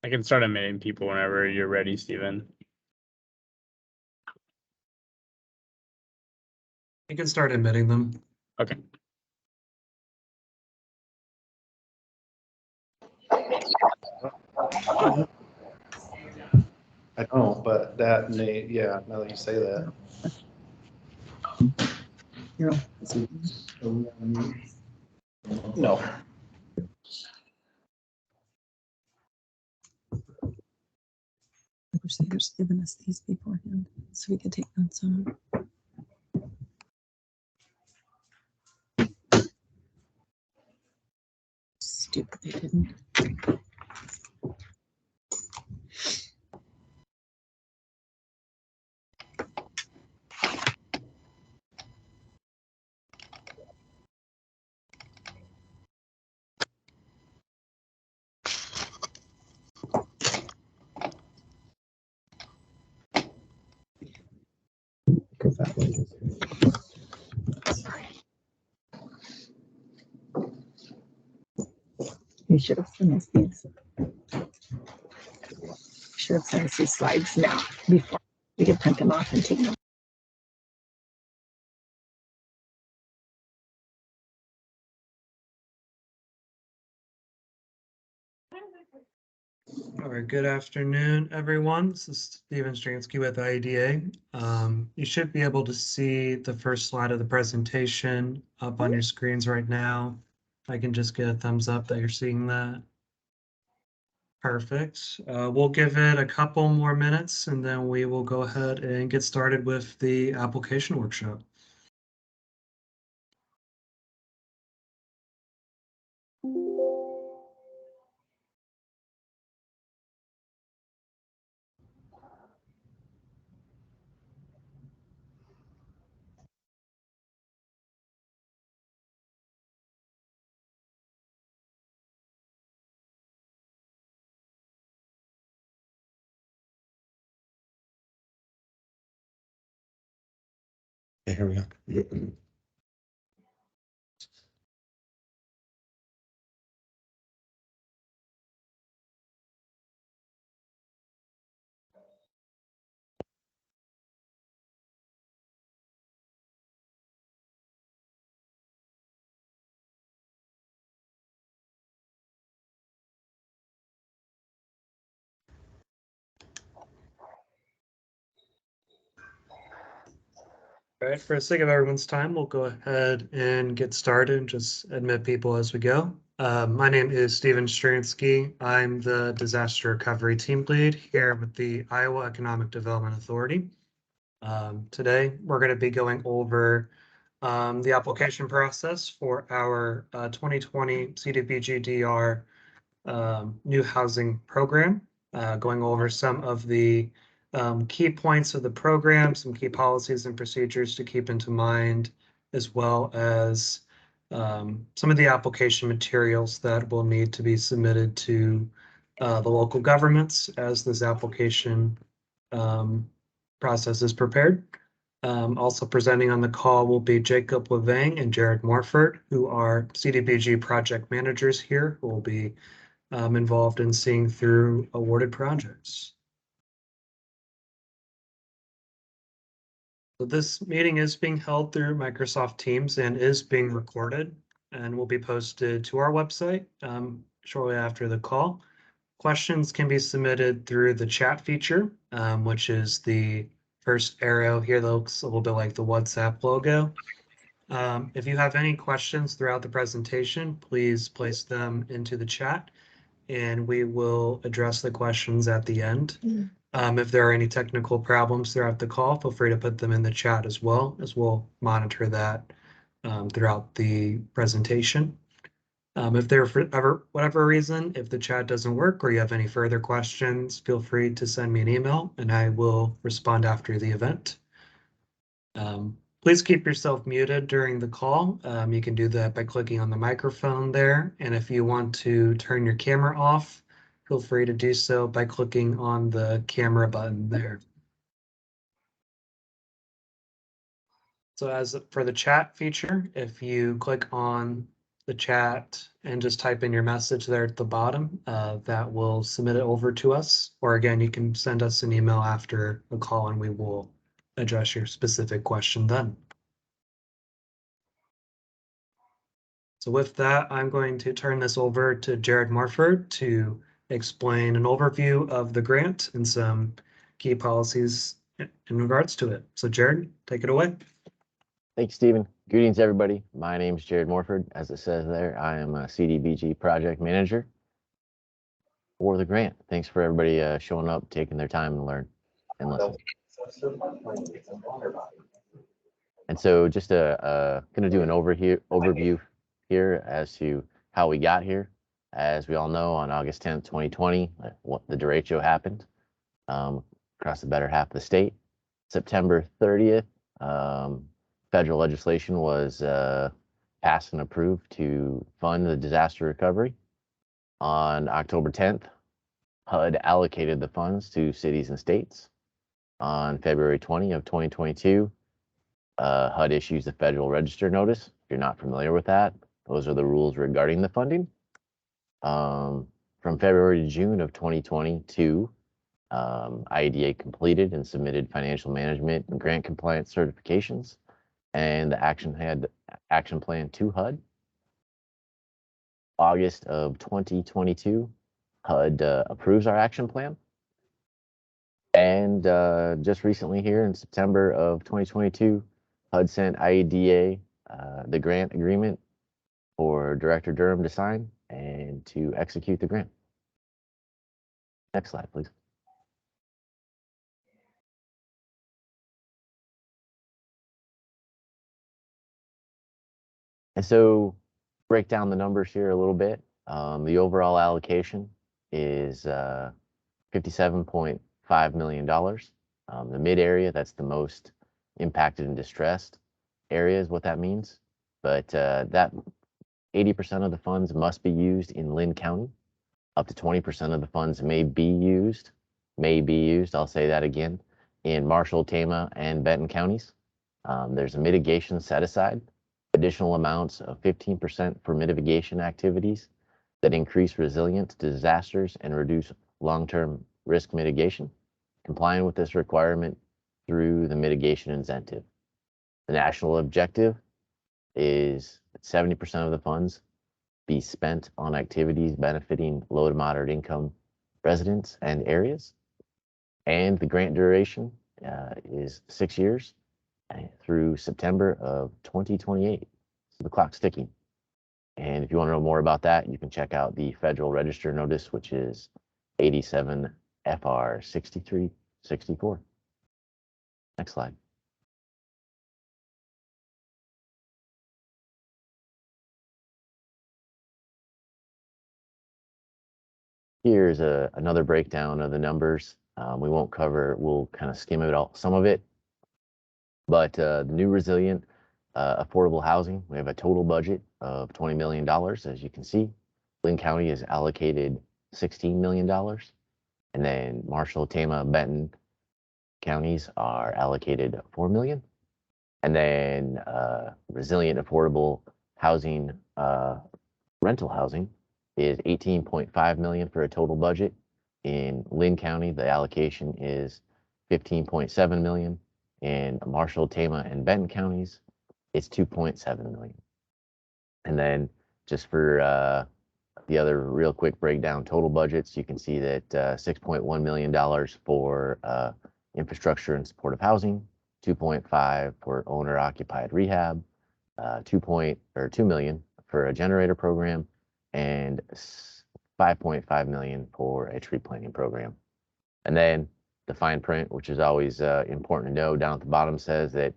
I can start admitting people whenever you're ready, Stephen. You can start admitting them. Okay. I don't, but that may, yeah, now that you say that. No. I wish they had just given us these beforehand so we could take notes on them. Stupid, they didn't. You should have sent us these. Should have sent us these slides now before we could print them off and take them. All right, good afternoon, everyone. This is Stephen Stransky with IDA. You should be able to see the first slide of the presentation up on your screens right now. I can just get a thumbs up that you're seeing that. Perfect. We'll give it a couple more minutes and then we will go ahead and get started with the application workshop. Okay, here we go. All right, for the sake of everyone's time, we'll go ahead and get started and just admit people as we go. My name is Stephen Stransky. I'm the disaster recovery team lead here with the Iowa Economic Development Authority. Today, we're going to be going over the application process for our 2020 CDBG DR new housing program, going over some of the key points of the program, some key policies and procedures to keep into mind, as well as some of the application materials that will need to be submitted to the local governments as this application process is prepared. Also presenting on the call will be Jacob Levang and Jared Morford, who are CDBG project managers here, who will be involved in seeing through awarded projects. So this meeting is being held through Microsoft Teams and is being recorded and will be posted to our website shortly after the call. Questions can be submitted through the chat feature, which is the first arrow here that looks a little bit like the WhatsApp logo. If you have any questions throughout the presentation, please place them into the chat and we will address the questions at the end. If there are any technical problems throughout the call, feel free to put them in the chat as well, as we'll monitor that throughout the presentation. If there, for whatever reason, if the chat doesn't work or you have any further questions, feel free to send me an email and I will respond after the event. Please keep yourself muted during the call. You can do that by clicking on the microphone there. And if you want to turn your camera off, feel free to do so by clicking on the camera button there. So as for the chat feature, if you click on the chat and just type in your message there at the bottom. That will submit it over to us. Or again, you can send us an email after the call and we will address your specific question then. So with that, I'm going to turn this over to Jared Morford to explain an overview of the grant and some key policies in regards to it. So Jared, take it away. Thank you, Stephen. Greetings, everybody. My name is Jared Morford. As it says there, I am a CDBG project manager for the grant. Thanks for everybody showing up, taking their time to learn and listen. And so just going to do an overview here as to how we got here. As we all know, on August 10th, 2020, what the Derecho happened across the better half of the state. September 30th, federal legislation was passed and approved to fund the disaster recovery. On October 10th, HUD allocated the funds to cities and states. On February 20 of 2022, HUD issues the Federal Register notice. If you're not familiar with that, those are the rules regarding the funding. From February to June of 2022, IEDA completed and submitted financial management and grant compliance certifications, and the action plan to HUD. August of 2022, HUD approves our action plan. And just recently here in September of 2022, HUD sent IEDA the grant agreement for Director Durham to sign and to execute the grant. Next slide, please. And so break down the numbers here a little bit. The overall allocation is $57.5 million. The mid area, that's the most impacted and distressed area is what that means. But that 80% of the funds must be used in Lynn County. Up to 20% of the funds may be used, I'll say that again, in Marshall, Tama, and Benton counties. There's a mitigation set aside, additional amounts of 15% for mitigation activities that increase resilience to disasters and reduce long-term risk mitigation, complying with this requirement through the mitigation incentive. The national objective is 70% of the funds be spent on activities benefiting low to moderate income residents and areas. And the grant duration is 6 years through September of 2028. So the clock's ticking. And if you want to know more about that, you can check out the Federal Register notice, which is 87 FR 6364. Next slide. Here's another breakdown of the numbers. We won't cover, we'll kind of skim it all, some of it. But the new resilient affordable housing, we have a total budget of $20 million, as you can see. Lynn County is allocated $16 million. And then Marshall, Tama, Benton counties are allocated $4 million. And then resilient affordable housing, rental housing is $18.5 million for a total budget. In Lynn County, the allocation is $15.7 million. In Marshall, Tama, and Benton counties, it's $2.7 million. And then just for the other real quick breakdown total budgets, you can see that $6.1 million for infrastructure and supportive housing, 2.5 for owner occupied rehab, 2 million for a generator program, and 5.5 million for a tree planting program. And then the fine print, which is always important to know, down at the bottom says that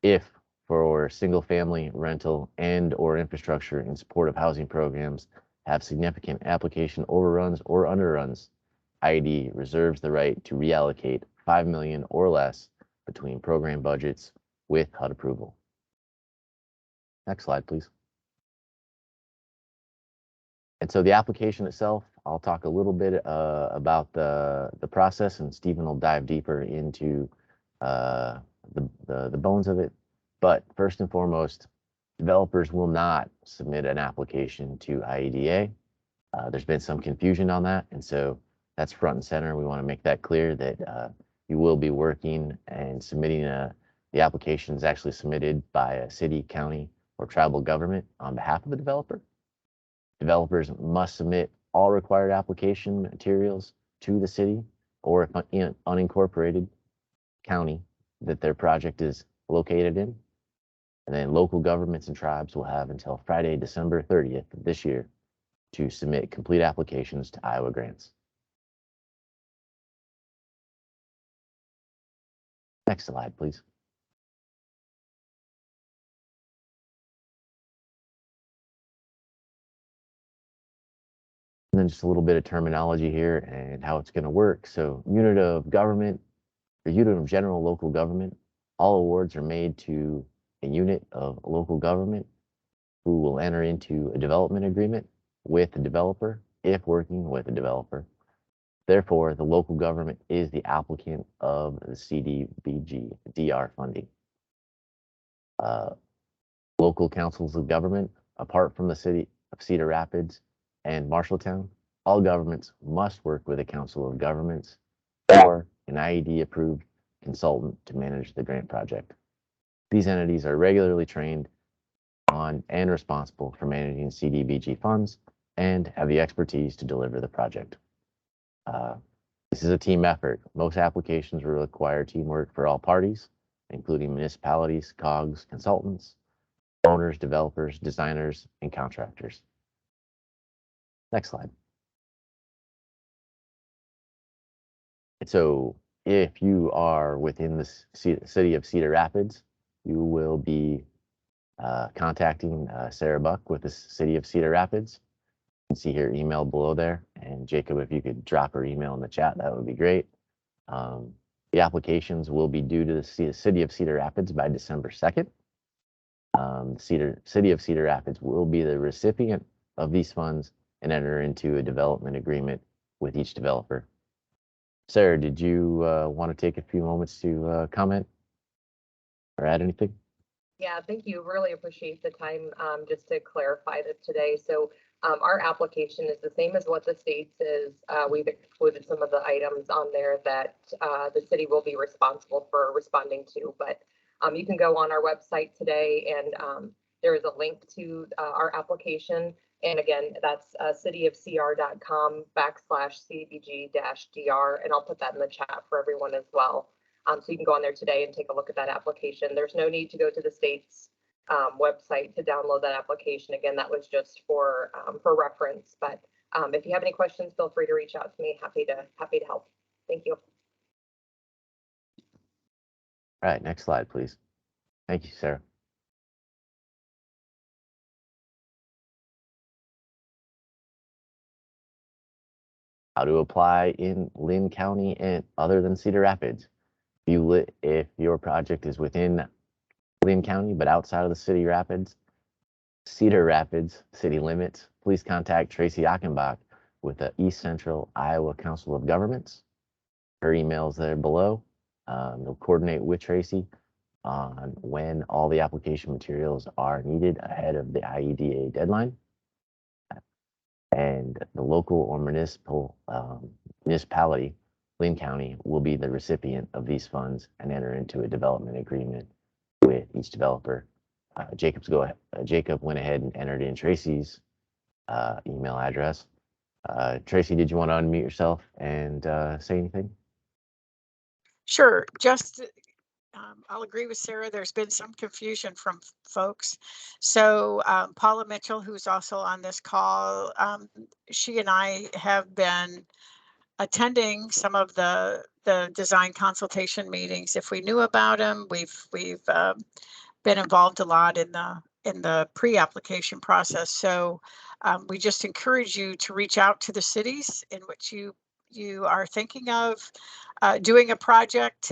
if for single family rental and or infrastructure and supportive housing programs have significant application overruns or underruns, IED reserves the right to reallocate 5 million or less between program budgets with HUD approval. Next slide, please. And so the application itself, I'll talk a little bit about the process, and Stephen will dive deeper into the bones of it. But first and foremost, Developers will not submit an application to IEDA. There's been some confusion on that, and so that's front and center. We want to make that clear that you will be working and submitting the application is actually submitted by a city, county, or tribal government on behalf of the developer. Developers must submit all required application materials to the city or if unincorporated county that their project is located in. And then local governments and tribes will have until Friday, December 30th of this year to submit complete applications to Iowa grants. Next slide, please. And then just a little bit of terminology here and how it's going to work. So unit of government or unit of general local government, all awards are made to a unit of local government who will enter into a development agreement with the developer if working with a developer. Therefore, the local government is the applicant of the CDBG DR funding. Local councils of government, apart from the city of Cedar Rapids and Marshalltown, all governments must work with a council of governments or an IED approved consultant to manage the grant project. These entities are regularly trained on and responsible for managing CDBG funds and have the expertise to deliver the project. This is a team effort. Most applications will require teamwork for all parties, including municipalities, COGs, consultants, owners, developers, designers, and contractors. Next slide. So if you are within the city of Cedar Rapids, you will be contacting Sarah Buck with the city of Cedar Rapids. You can see her email below there. And Jacob, if you could drop her email in the chat, that would be great. The applications will be due to the city of Cedar Rapids by December 2nd. City of Cedar Rapids will be the recipient of these funds and enter into a development agreement with each developer. Sarah, did you want to take a few moments to comment or add anything? Yeah, thank you. Really appreciate the time. Just to clarify this today. So our application is the same as what the state's is. We've excluded some of the items on there that the city will be responsible for responding to, but you can go on our website today and there is a link to our application. And again, that's cityofcr.com/CDBG-DR, and I'll put that in the chat for everyone as well. So you can go on there today and take a look at that application. There's no need to go to the state's website to download that application. Again, that was just for reference. But if you have any questions, feel free to reach out to me. Happy to help. Thank you. All right, next slide, please. Thank you, Sarah. How to apply in Lynn County and other than Cedar Rapids. If your project is within Lynn County but outside of the Cedar Rapids city limits, please contact Tracy Achenbach with the East Central Iowa Council of Governments. Her email is there below. They'll coordinate with Tracy on when all the application materials are needed ahead of the IEDA deadline. And the local or municipality, Lynn County, will be the recipient of these funds and enter into a development agreement with each developer. Jacob went ahead and entered in Tracy's email address. Tracy, did you want to unmute yourself and say anything? Sure. Just I'll agree with Sarah. There's been some confusion from folks. So Paula Mitchell, who's also on this call, she and I have been attending some of the design consultation meetings. If we knew about them, we've been involved a lot in the pre-application process. So we just encourage you to reach out to the cities in which you are thinking of doing a project.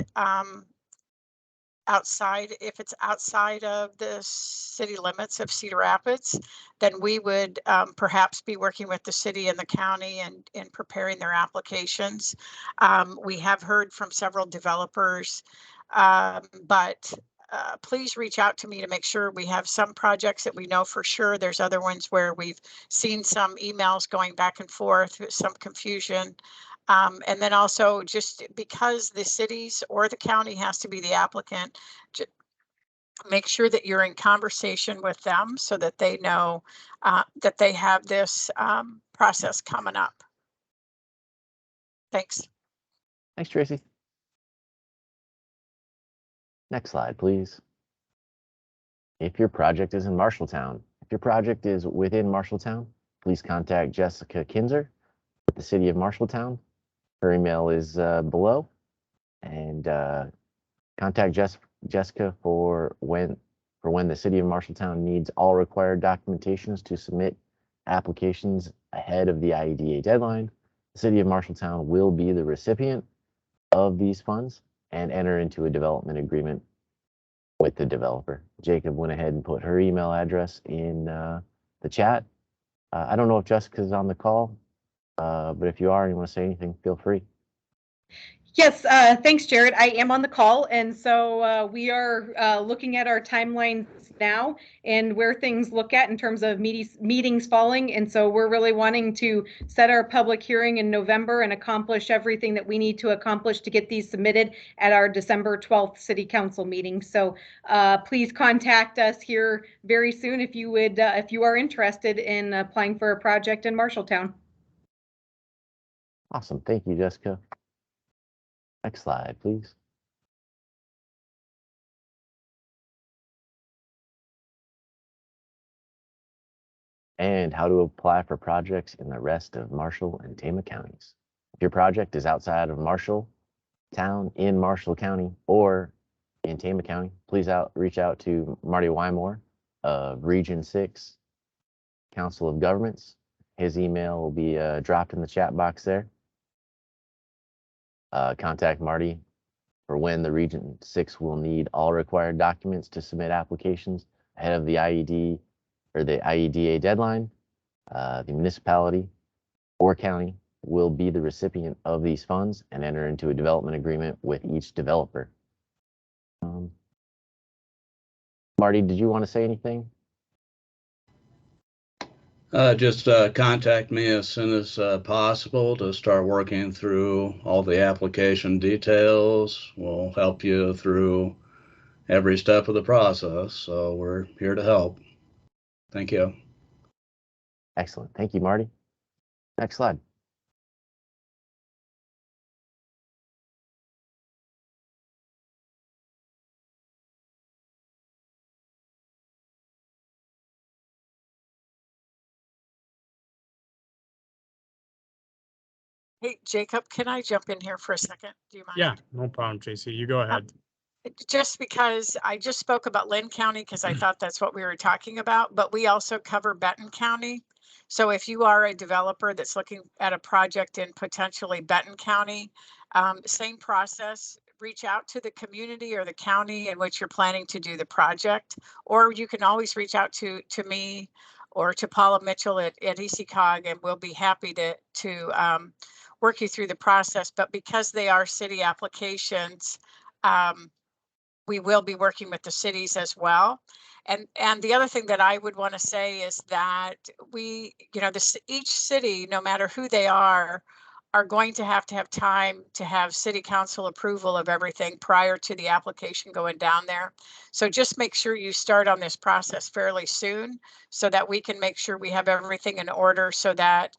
Outside, if it's outside of the city limits of Cedar Rapids, then we would perhaps be working with the city and the county and preparing their applications. We have heard from several developers, but please reach out to me to make sure we have some projects that we know for sure. There's other ones where we've seen some emails going back and forth, some confusion. And then also just because the cities or the county has to be the applicant, make sure that you're in conversation with them so that they know that they have this process coming up. Thanks. Thanks, Tracy. Next slide, please. If your project is in Marshalltown, if your project is within Marshalltown, please contact Jessica Kinzer with the City of Marshalltown. Her email is below, and contact Jessica for when the City of Marshalltown needs all required documentations to submit applications ahead of the IEDA deadline. The City of Marshalltown will be the recipient of these funds and enter into a development agreement with the developer. Jacob went ahead and put her email address in the chat. I don't know if Jessica's on the call, but if you are and you want to say anything, feel free. Yes, thanks, Jared. I am on the call, and so we are looking at our timelines now and where things look at in terms of meetings falling. And so we're really wanting to set our public hearing in November and accomplish everything that we need to accomplish to get these submitted at our December 12th City Council meeting. So please contact us here very soon if you would, if you are interested in applying for a project in Marshalltown. Awesome. Thank you, Jessica. Next slide, please. And how to apply for projects in the rest of Marshall and Tama counties. If your project is outside of Marshalltown, in Marshall County, or in Tama County, please reach out to Marty Wymore of Region 6 Council of Governments. His email will be dropped in the chat box there. Contact Marty for when the Region 6 will need all required documents to submit applications ahead of the IED or the IEDA deadline. The municipality or county will be the recipient of these funds and enter into a development agreement with each developer. Marty, did you want to say anything? Just contact me as soon as possible to start working through all the application details. We'll help you through every step of the process. So we're here to help. Thank you. Excellent. Thank you, Marty. Next slide. Hey, Jacob, can I jump in here for a second? Do you mind? Yeah, no problem, Tracy. You go ahead. Just because I just spoke about Lynn County because I thought that's what we were talking about, but we also cover Benton County. So if you are a developer that's looking at a project in potentially Benton County, same process, reach out to the community or the county in which you're planning to do the project, or you can always reach out to me or to Paula Mitchell at ECOG, and we'll be happy to work you through the process. But because they are city applications, we will be working with the cities as well. And the other thing that I would want to say is that we, each city, no matter who they are going to have time to have city council approval of everything prior to the application going down there. So just make sure you start on this process fairly soon so that we can make sure we have everything in order so that,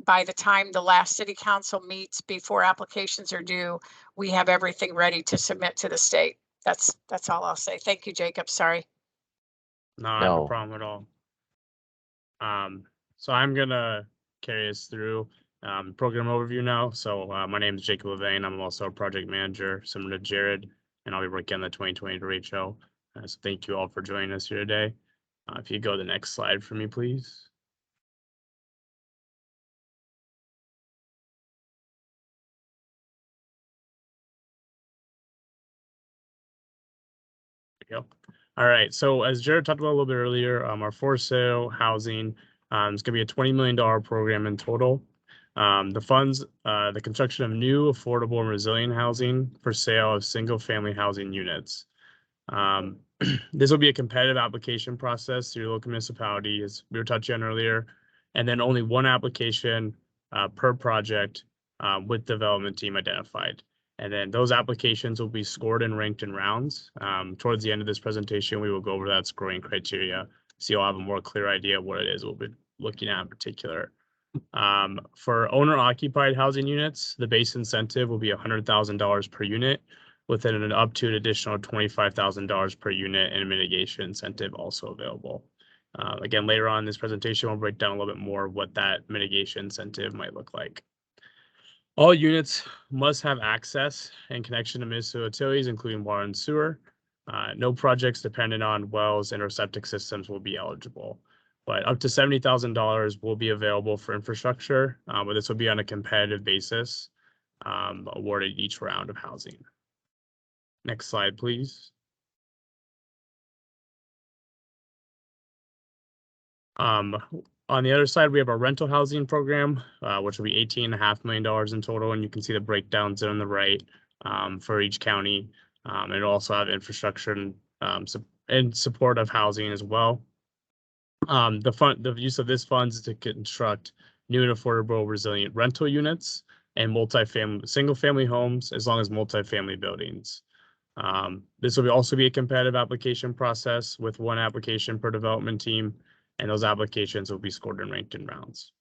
by the time the last city council meets before applications are due, we have everything ready to submit to the state. That's all I'll say. Thank you, Jacob. Sorry. No problem at all. So I'm gonna carry us through program overview now. So my name is Jacob Levain. I'm also a project manager, similar to Jared, and I'll be working on the 2020 Derecho. So thank you all for joining us here today. If you go to the next slide for me, please. There you go. All right. So as Jared talked about a little bit earlier, our for sale housing is going to be a $20 million program in total. The funds, the construction of new, affordable, and resilient housing for sale of single-family housing units. This will be a competitive application process through your local municipality, as we were touching on earlier, and then only one application per project with development team identified. And then those applications will be scored and ranked in rounds. Towards the end of this presentation, we will go over that scoring criteria, so you'll have a more clear idea of what it is we'll be looking at in particular. For owner-occupied housing units, the base incentive will be $100,000 per unit, with an up to an additional $25,000 per unit and a mitigation incentive also available. Again, later on in this presentation, we'll break down a little bit more what that mitigation incentive might look like. All units must have access and connection to municipal utilities, including water and sewer. No projects dependent on wells and or septic systems will be eligible, but up to $70,000 will be available for infrastructure, but this will be on a competitive basis, awarded each round of housing. Next slide, please. On the other side, we have our rental housing program, which will be $18.5 million in total, and you can see the breakdowns on the right for each county. It'll also have infrastructure and support of housing as well. The use of this funds is to construct new and affordable resilient rental units and single-family homes, as long as multifamily buildings. This will also be a competitive application process with one application per development team, and those applications will be scored and ranked in rounds.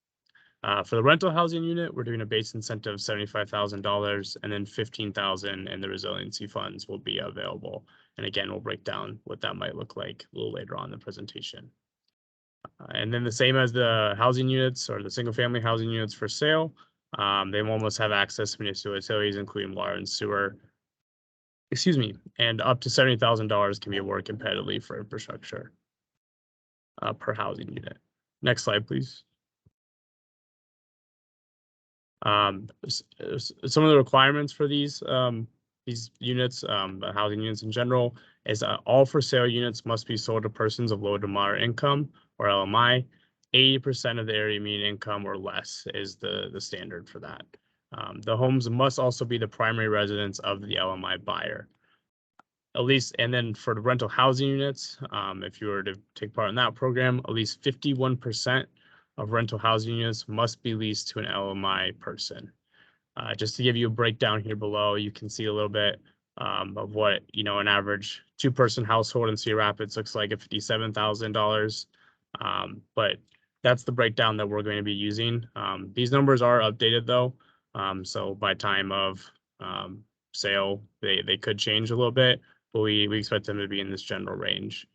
For the rental housing unit, we're doing a base incentive of $75,000, and then $15,000 in the resiliency funds will be available. And again, we'll break down what that might look like a little later on in the presentation. And then the same as the housing units or the single family housing units for sale, they almost have access to municipal utilities, including water and sewer. Excuse me, and up to $70,000 can be awarded competitively for infrastructure per housing unit. Next slide, please. Some of the requirements for these units, housing units in general, is all for sale units must be sold to persons of low to moderate income, or LMI. 80% of the area median income or less is the standard for that. The homes must also be the primary residence of the LMI buyer. At least, and then for the rental housing units, if you were to take part in that program, at least 51% of rental housing units must be leased to an LMI person. Just to give you a breakdown here below, you can see a little bit of what, an average two-person household in Cedar Rapids looks like at $57,000. But that's the breakdown that we're going to be using. These numbers are updated though. So by time of sale, they could change a little bit, but we expect them to be in this general range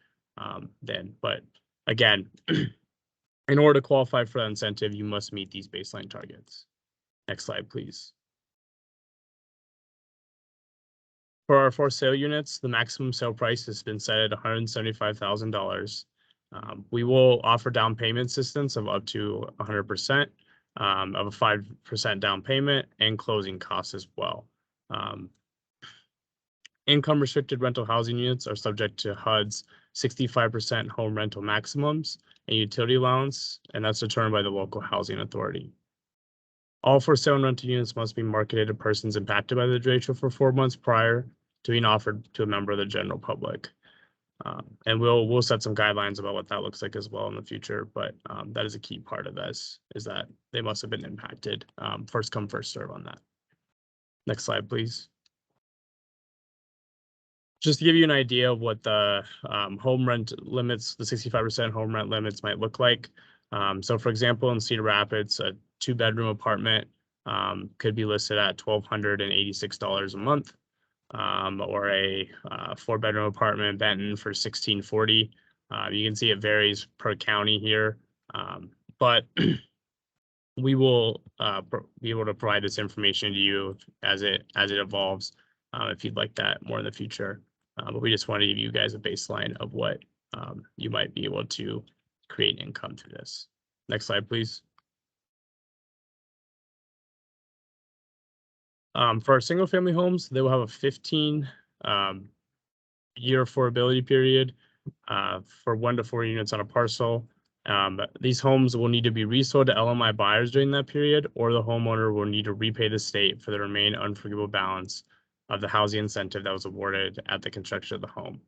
then. But again, in order to qualify for that incentive, you must meet these baseline targets. Next slide, please. For our for sale units, the maximum sale price has been set at $175,000. We will offer down payment assistance of up to 100% of a 5% down payment and closing costs as well. Income restricted rental housing units are subject to HUD's 65% home rental maximums and utility allowance, and that's determined by the local housing authority. All for sale and rental units must be marketed to persons impacted by the derecho for 4 months prior to being offered to a member of the general public. And we'll set some guidelines about what that looks like as well in the future, but that is a key part of this, is that they must have been impacted. First come, first serve on that. Next slide, please. Just to give you an idea of what the home rent limits, the 65% home rent limits might look like. So for example, in Cedar Rapids, a 2-bedroom apartment could be listed at $1,286 a month, or a 4-bedroom apartment in Benton for $1,640. You can see it varies per county here, but we will be able to provide this information to you as it evolves, if you'd like that more in the future. But we just want to give you guys a baseline of what you might be able to create income through this. Next slide, please. For our single family homes, they will have a 15 year affordability period for 1 to 4 units on a parcel. These homes will need to be resold to LMI buyers during that period, or the homeowner will need to repay the state for the remaining unforgivable balance of the housing incentive that was awarded at the construction of the home.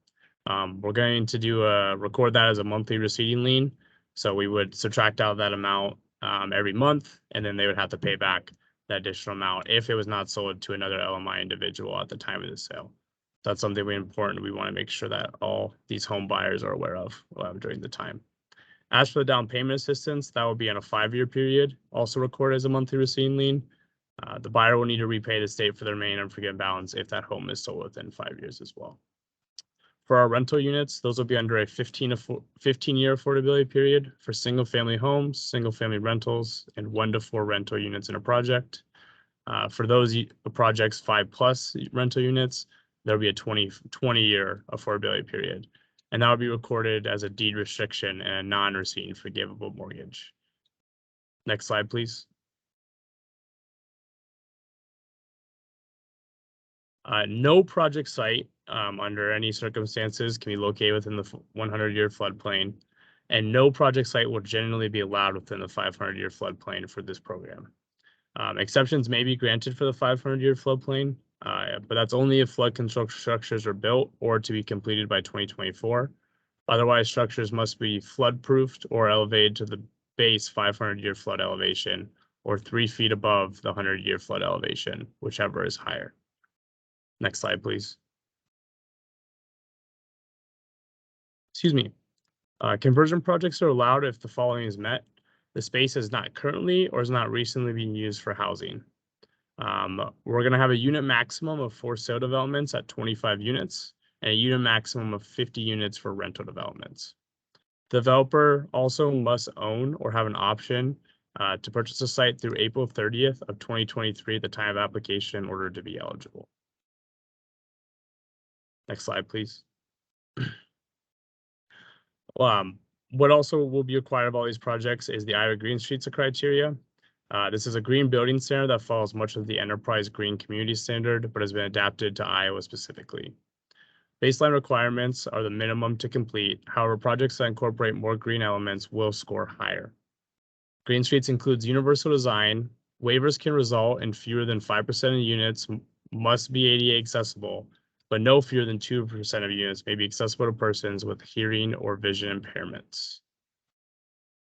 We're going to do record that as a monthly receiving lien. So we would subtract out that amount every month, and then they would have to pay back that additional amount if it was not sold to another LMI individual at the time of the sale. That's something we important. We want to make sure that all these home buyers are aware of during the time. As for the down payment assistance, that will be on a 5-year period, also recorded as a monthly receiving lien. The buyer will need to repay the state for the remaining unforgiven balance if that home is sold within 5 years as well. For our rental units, those will be under a 15-year affordability period for single-family homes, single-family rentals, and 1 to 4 rental units in a project. For those projects 5+ rental units, there'll be a 20-year affordability period, and that will be recorded as a deed restriction and a non-receiving forgivable mortgage. Next slide, please. No project site under any circumstances can be located within the 100-year floodplain, and no project site will generally be allowed within the 500-year floodplain for this program. Exceptions may be granted for the 500-year floodplain, but that's only if flood control structures are built or to be completed by 2024. Otherwise, structures must be flood-proofed or elevated to the base 500-year flood elevation or 3 feet above the 100-year flood elevation, whichever is higher. Next slide, please. Excuse me. Conversion projects are allowed if the following is met. The space is not currently or is not recently being used for housing. We're going to have a unit maximum of 4 sale developments at 25 units and a unit maximum of 50 units for rental developments. The developer also must own or have an option to purchase a site through April 30th of 2023 at the time of application in order to be eligible. Next slide, please. What also will be required of all these projects is the Iowa Green Streets criteria. This is a green building standard that follows much of the Enterprise Green Community Standard, but has been adapted to Iowa specifically. Baseline requirements are the minimum to complete. However, projects that incorporate more green elements will score higher. Green Streets includes universal design. Waivers can result in fewer than 5% of units must be ADA accessible, but no fewer than 2% of units may be accessible to persons with hearing or vision impairments.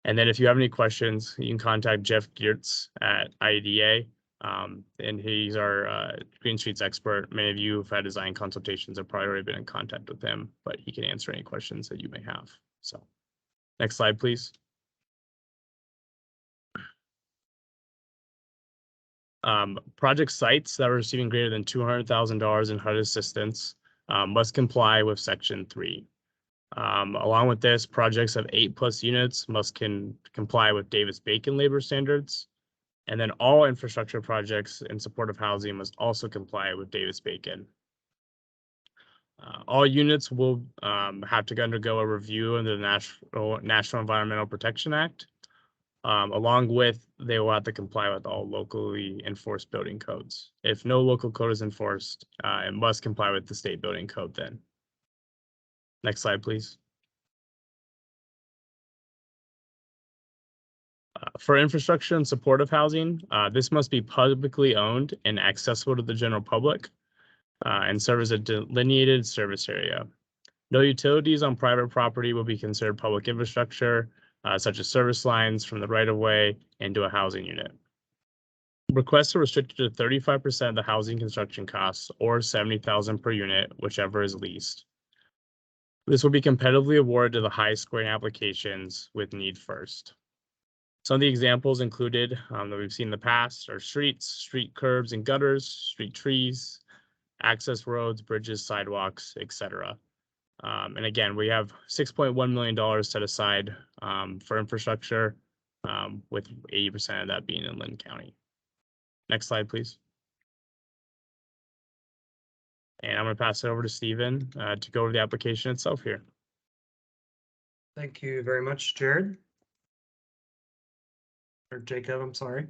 And then if you have any questions, you can contact Jeff Geertz at IDA, and he's our Green Streets expert. Many of you who've had design consultations have probably already been in contact with him, but he can answer any questions that you may have. So next slide, please. Project sites that are receiving greater than $200,000 in HUD assistance must comply with Section 3. Along with this, projects of 8+ units must comply with Davis-Bacon labor standards. And then all infrastructure projects in support of housing must also comply with Davis-Bacon. All units will have to undergo a review under the National Environmental Protection Act. Along with, they will have to comply with all locally enforced building codes. If no local code is enforced, it must comply with the state building code then. Next slide, please. For infrastructure and supportive housing, this must be publicly owned and accessible to the general public and serve as a delineated service area. No utilities on private property will be considered public infrastructure, such as service lines from the right-of-way into a housing unit. Requests are restricted to 35% of the housing construction costs or $70,000 per unit, whichever is least. This will be competitively awarded to the highest scoring applications with need first. Some of the examples included that we've seen in the past are streets, street curbs and gutters, street trees, access roads, bridges, sidewalks, etc. And again, we have $6.1 million set aside for infrastructure, with 80% of that being in Lynn County. Next slide, please. And I'm going to pass it over to Stephen to go over the application itself here. Thank you very much, Jared. Or Jacob, I'm sorry.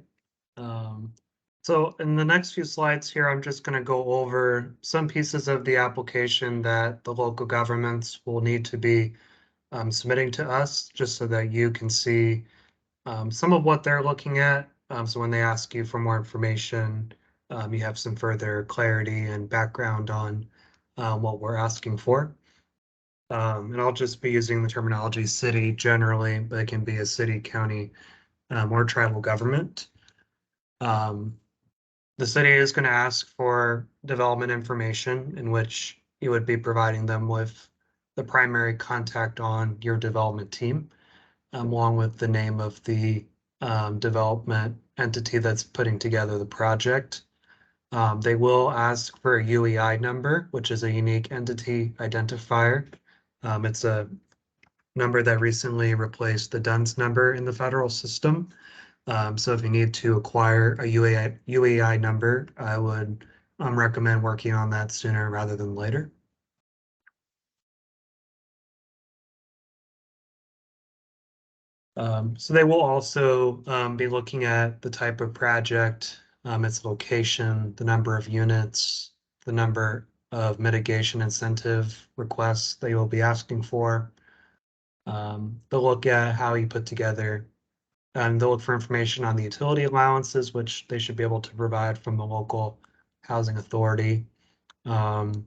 So in the next few slides here, I'm just going to go over some pieces of the application that the local governments will need to be submitting to us, just so that you can see some of what they're looking at. So when they ask you for more information, you have some further clarity and background on what we're asking for. And I'll just be using the terminology city generally, but it can be a city, county, or tribal government. The city is going to ask for development information in which you would be providing them with the primary contact on your development team, along with the name of the development entity that's putting together the project. They will ask for a UEI number, which is a unique entity identifier. It's a number that recently replaced the DUNS number in the federal system. So if you need to acquire a UEI number, I would recommend working on that sooner rather than later. So they will also be looking at the type of project, its location, the number of units, the number of mitigation incentive requests they will be asking for. They'll look at how you put together, and they'll look for information on the utility allowances, which they should be able to provide from the local housing authority. And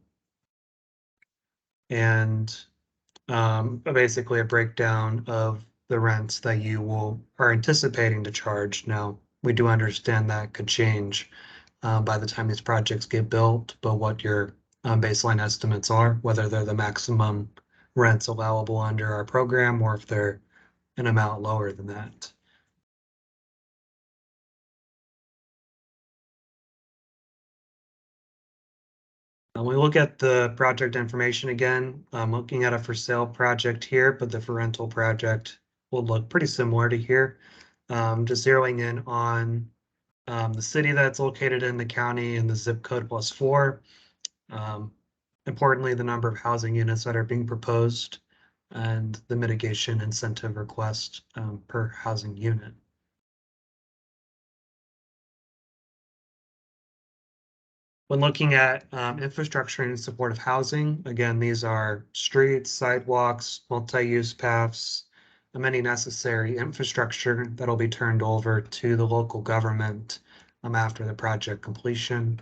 basically a breakdown of the rents that you are anticipating to charge. Now, we do understand that could change by the time these projects get built, but what your baseline estimates are, whether they're the maximum rents allowable under our program or if they're an amount lower than that. When we look at the project information again, I'm looking at a for sale project here, but the for rental project will look pretty similar to here. Just zeroing in on the city that's located in the county and the zip code +4. Importantly, the number of housing units that are being proposed and the mitigation incentive request per housing unit. When looking at infrastructure and supportive housing, again, these are streets, sidewalks, multi-use paths, and many necessary infrastructure that'll be turned over to the local government after the project completion.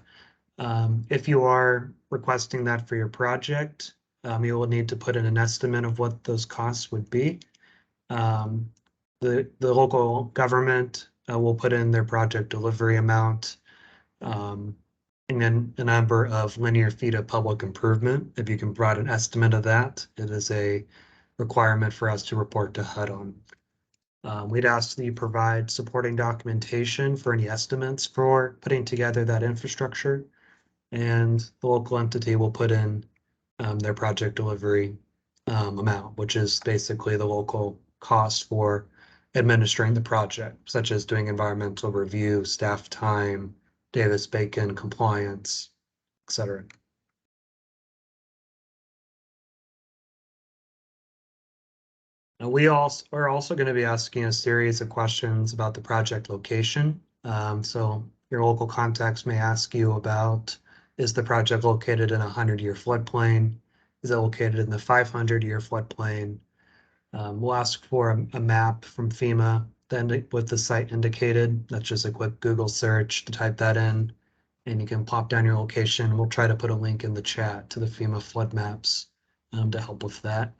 If you are requesting that for your project, you will need to put in an estimate of what those costs would be. The local government will put in their project delivery amount, and then a number of linear feet of public improvement. If you can provide an estimate of that, it is a requirement for us to report to HUD on. We'd ask that you provide supporting documentation for any estimates for putting together that infrastructure, and the local entity will put in their project delivery amount, which is basically the local cost for administering the project, such as doing environmental review, staff time, Davis-Bacon compliance, etc. Now, we also are also going to be asking a series of questions about the project location. So your local contacts may ask you about, is the project located in a 100-year floodplain? Is it located in the 500-year floodplain? We'll ask for a map from FEMA, then with the site indicated. That's just a quick Google search to type that in, and you can pop down your location. We'll try to put a link in the chat to the FEMA flood maps to help with that.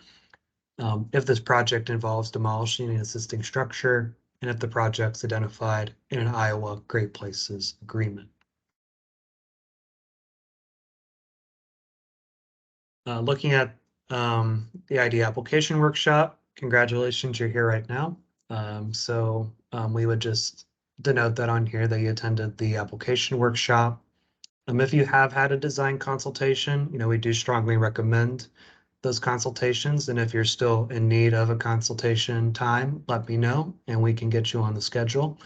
If this project involves demolishing an existing structure, and if the project's identified in an Iowa Great Places agreement. Looking at the ID application workshop, congratulations, you're here right now. We would just denote that on here that you attended the application workshop. If you have had a design consultation, we do strongly recommend those consultations. And if you're still in need of a consultation time, let me know and we can get you on the schedule.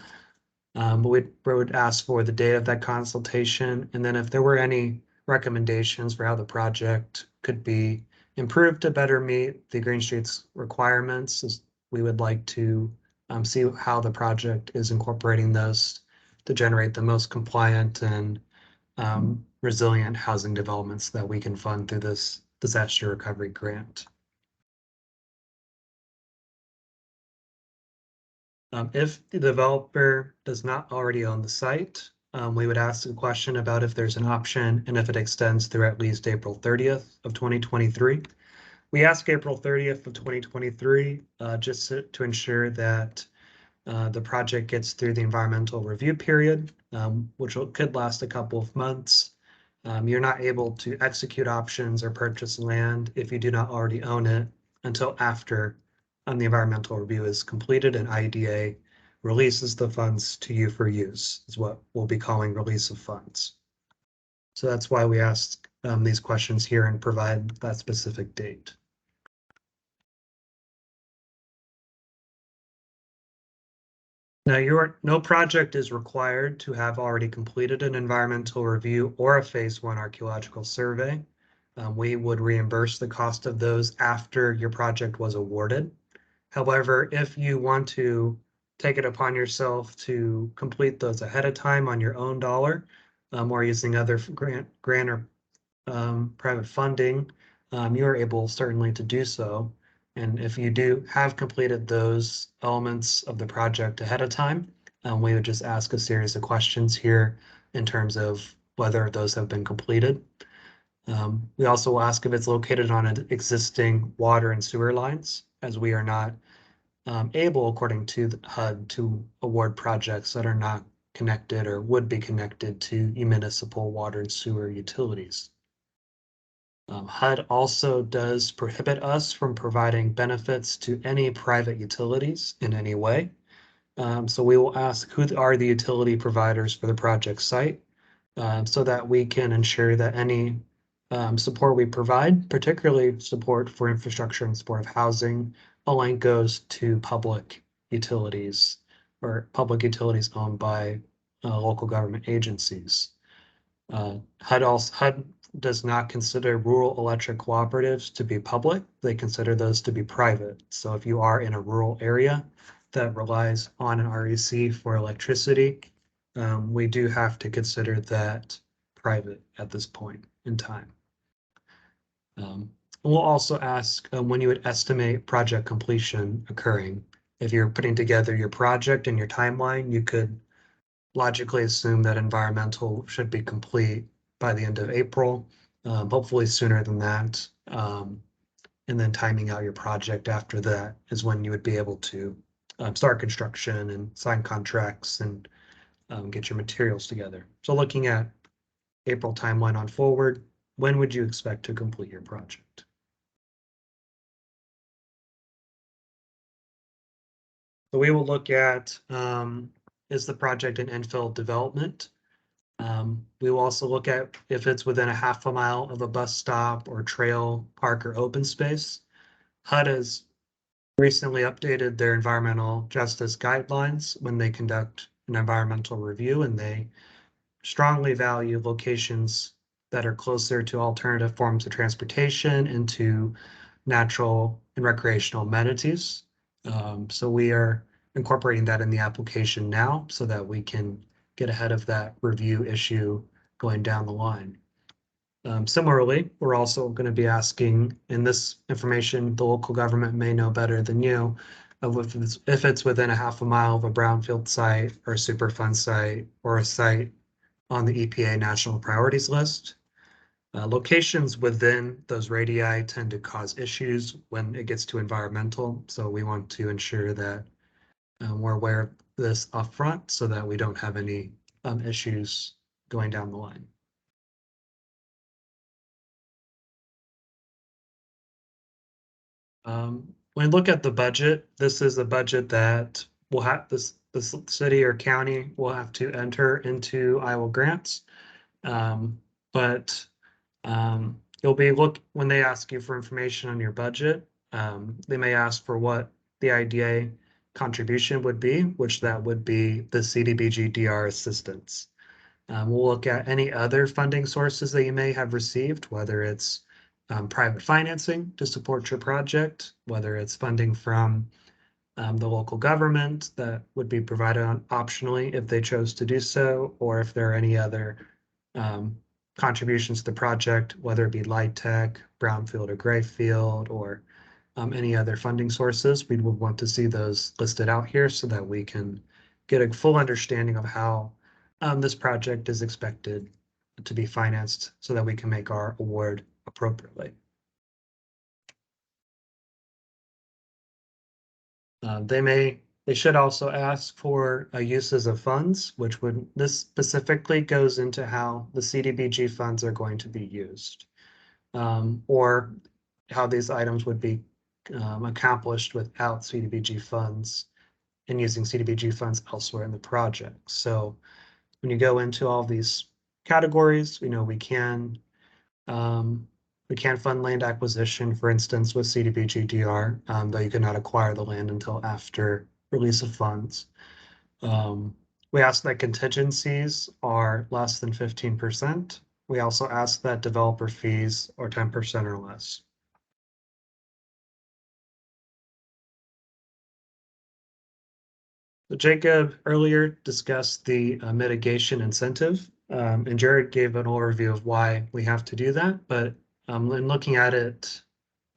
But we would ask for the date of that consultation. And then if there were any recommendations for how the project could be improved to better meet the Green Street's requirements, we would like to see how the project is incorporating those to generate the most compliant and resilient housing developments that we can fund through this disaster recovery grant. If the developer does not already own the site, we would ask a question about if there's an option and if it extends through at least April 30th of 2023. We ask April 30th of 2023, just to ensure that the project gets through the environmental review period, which could last a couple of months. You're not able to execute options or purchase land if you do not already own it until after the environmental review is completed and IDA releases the funds to you for use, is what we'll be calling release of funds. So that's why we ask these questions here and provide that specific date. Now, no project is required to have already completed an environmental review or a phase 1 archaeological survey. We would reimburse the cost of those after your project was awarded. However, if you want to take it upon yourself to complete those ahead of time on your own dollar, or using other grant or private funding, you are able certainly to do so. And if you do have completed those elements of the project ahead of time, we would just ask a series of questions here in terms of whether those have been completed. We also will ask if it's located on existing water and sewer lines, as we are not able, according to the HUD, to award projects that are not connected or would be connected to municipal water and sewer utilities. HUD also does prohibit us from providing benefits to any private utilities in any way. So we will ask who are the utility providers for the project site, so that we can ensure that any support we provide, particularly support for infrastructure and support of housing, only goes to public utilities or public utilities owned by local government agencies. HUD does not consider rural electric cooperatives to be public. They consider those to be private. So if you are in a rural area that relies on an REC for electricity, we do have to consider that private at this point in time. We'll also ask when you would estimate project completion occurring. If you're putting together your project and your timeline, you could logically assume that environmental should be complete by the end of April, hopefully sooner than that. And then timing out your project after that is when you would be able to start construction and sign contracts and get your materials together. So looking at April timeline on forward, when would you expect to complete your project? So we will look at, is the project an infill development? We will also look at if it's within a half a mile of a bus stop or trail, park, or open space. HUD has recently updated their environmental justice guidelines when they conduct an environmental review, and they strongly value locations that are closer to alternative forms of transportation and to natural and recreational amenities. So we are incorporating that in the application now so that we can get ahead of that review issue going down the line. Similarly, we're also going to be asking, in this information, the local government may know better than you, if it's within a half a mile of a brownfield site or a Superfund site or a site on the EPA national priorities list. Locations within those radii tend to cause issues when it gets to environmental, so we want to ensure that we're aware of this upfront so that we don't have any issues going down the line. When we look at the budget, this is a budget that will have this city or county will have to enter into Iowa grants. But you'll be when they ask you for information on your budget, they may ask for what the IDA contribution would be, which that would be the CDBG DR assistance. We'll look at any other funding sources that you may have received, whether it's private financing to support your project, whether it's funding from the local government that would be provided optionally if they chose to do so, or if there are any other contributions to the project, whether it be light tech, brownfield or grayfield, or any other funding sources. We would want to see those listed out here so that we can get a full understanding of how this project is expected to be financed so that we can make our award appropriately. They should also ask for uses of funds, this specifically goes into how the CDBG funds are going to be used, or how these items would be accomplished without CDBG funds and using CDBG funds elsewhere in the project. So when you go into all these categories, we can fund land acquisition, for instance, with CDBG DR, though you cannot acquire the land until after release of funds. We ask that contingencies are less than 15%. We also ask that developer fees are 10% or less. So Jacob earlier discussed the mitigation incentive, and Jared gave an overview of why we have to do that. But in looking at it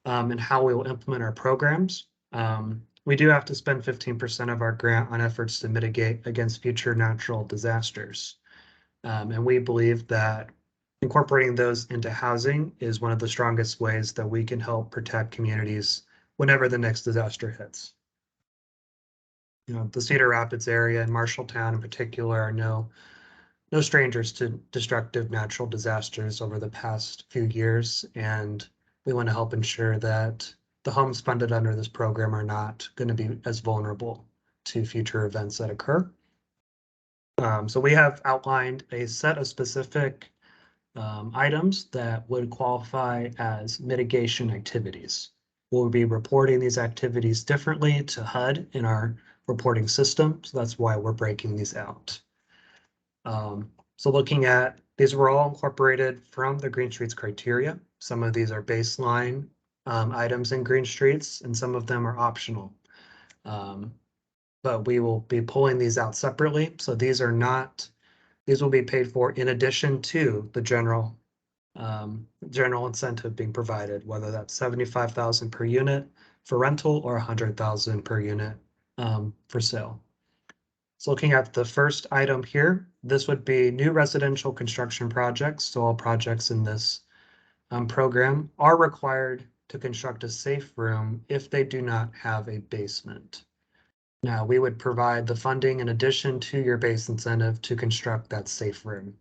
and how we will implement our programs, we do have to spend 15% of our grant on efforts to mitigate against future natural disasters. And we believe that incorporating those into housing is one of the strongest ways that we can help protect communities whenever the next disaster hits. The Cedar Rapids area and Marshalltown in particular are no strangers to destructive natural disasters over the past few years, and we want to help ensure that the homes funded under this program are not going to be as vulnerable to future events that occur. So we have outlined a set of specific items that would qualify as mitigation activities. We'll be reporting these activities differently to HUD in our reporting system, so that's why we're breaking these out. So looking at these were all incorporated from the Green Streets criteria. Some of these are baseline items in Green Streets, and some of them are optional. But we will be pulling these out separately. So these will be paid for in addition to the general incentive being provided, whether that's 75,000 per unit for rental or 100,000 per unit for sale. So looking at the first item here, this would be new residential construction projects. So all projects in this program are required to construct a safe room if they do not have a basement. Now, we would provide the funding in addition to your base incentive to construct that safe room.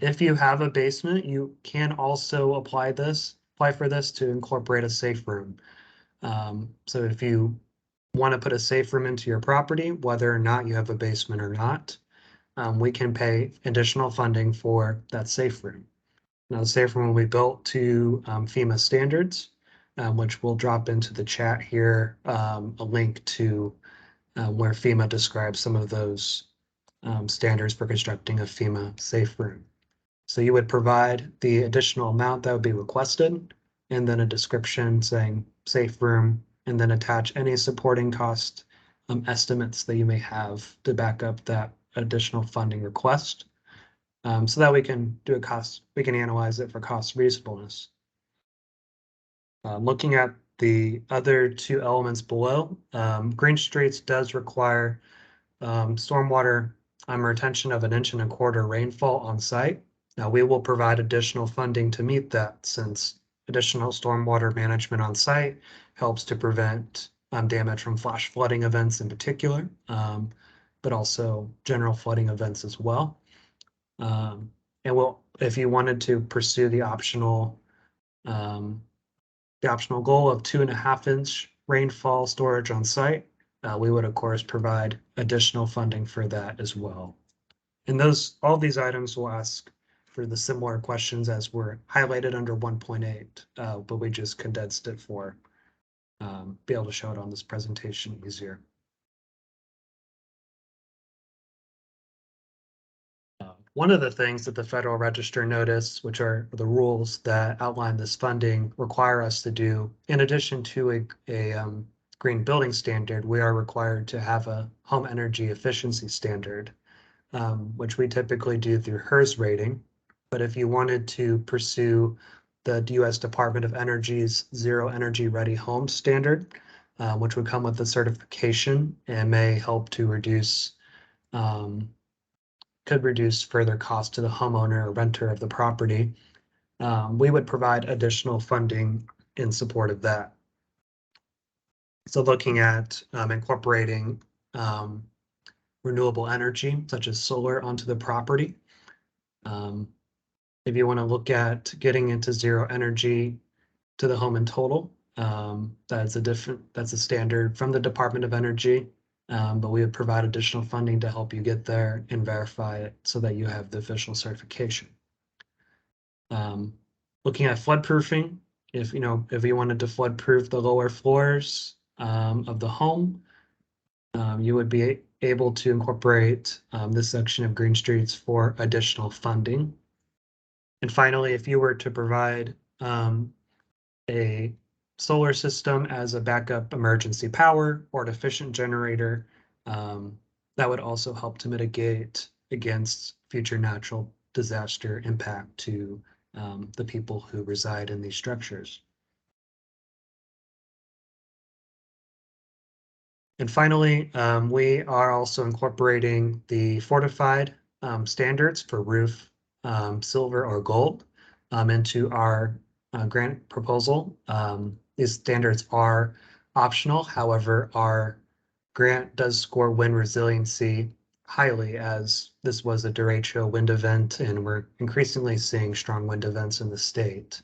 If you have a basement, you can also apply for this to incorporate a safe room. So if you want to put a safe room into your property, whether or not you have a basement or not, we can pay additional funding for that safe room. Now, the safe room will be built to FEMA standards, which we'll drop into the chat here, a link to where FEMA describes some of those standards for constructing a FEMA safe room. So you would provide the additional amount that would be requested, and then a description saying safe room, and then attach any supporting cost estimates that you may have to back up that additional funding request, so that we can analyze it for cost reasonableness. Looking at the other two elements below, Green Streets does require stormwater retention of 1.25 inch rainfall on site. Now, we will provide additional funding to meet that, since additional stormwater management on site helps to prevent damage from flash flooding events in particular, but also general flooding events as well. And if you wanted to pursue the optional goal of 2.5 inch rainfall storage on site, we would of course provide additional funding for that as well. And all these items will ask for the similar questions as were highlighted under 1.8, but we just condensed it for be able to show it on this presentation easier. One of the things that the Federal Register notice, which are the rules that outline this funding, require us to do, in addition to a green building standard, we are required to have a home energy efficiency standard, which we typically do through HERS rating. But if you wanted to pursue the U.S. Department of Energy's Zero Energy Ready Home standard, which would come with the certification and may help to could reduce further cost to the homeowner or renter of the property, we would provide additional funding in support of that. So looking at incorporating renewable energy, such as solar, onto the property. If you want to look at getting into zero energy to the home in total, that's a standard from the Department of Energy. But we would provide additional funding to help you get there and verify it so that you have the official certification. Looking at floodproofing, if you wanted to floodproof the lower floors of the home, you would be able to incorporate this section of Green Streets for additional funding. And finally, if you were to provide a solar system as a backup emergency power or an efficient generator, that would also help to mitigate against future natural disaster impact to the people who reside in these structures. And finally, we are also incorporating the fortified standards for roof, silver or gold into our grant proposal. These standards are optional. However, our grant does score wind resiliency highly, as this was a derecho wind event, and we're increasingly seeing strong wind events in the state.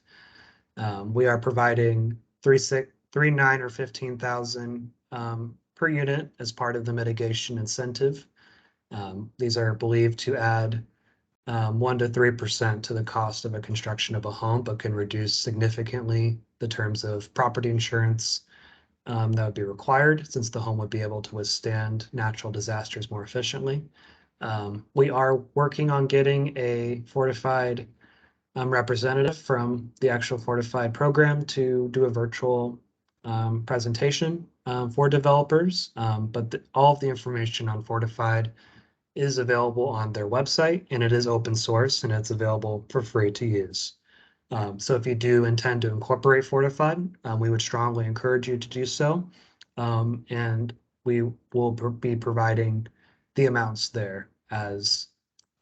We are providing 9 or 15,000 per unit as part of the mitigation incentive. These are believed to add 1 to 3% to the cost of a construction of a home, but can reduce significantly the terms of property insurance that would be required, since the home would be able to withstand natural disasters more efficiently. We are working on getting a fortified representative from the actual fortified program to do a virtual presentation for developers, but all of the information on fortified is available on their website, and it is open source, and it's available for free to use. So if you do intend to incorporate fortified, we would strongly encourage you to do so, and we will be providing the amounts there as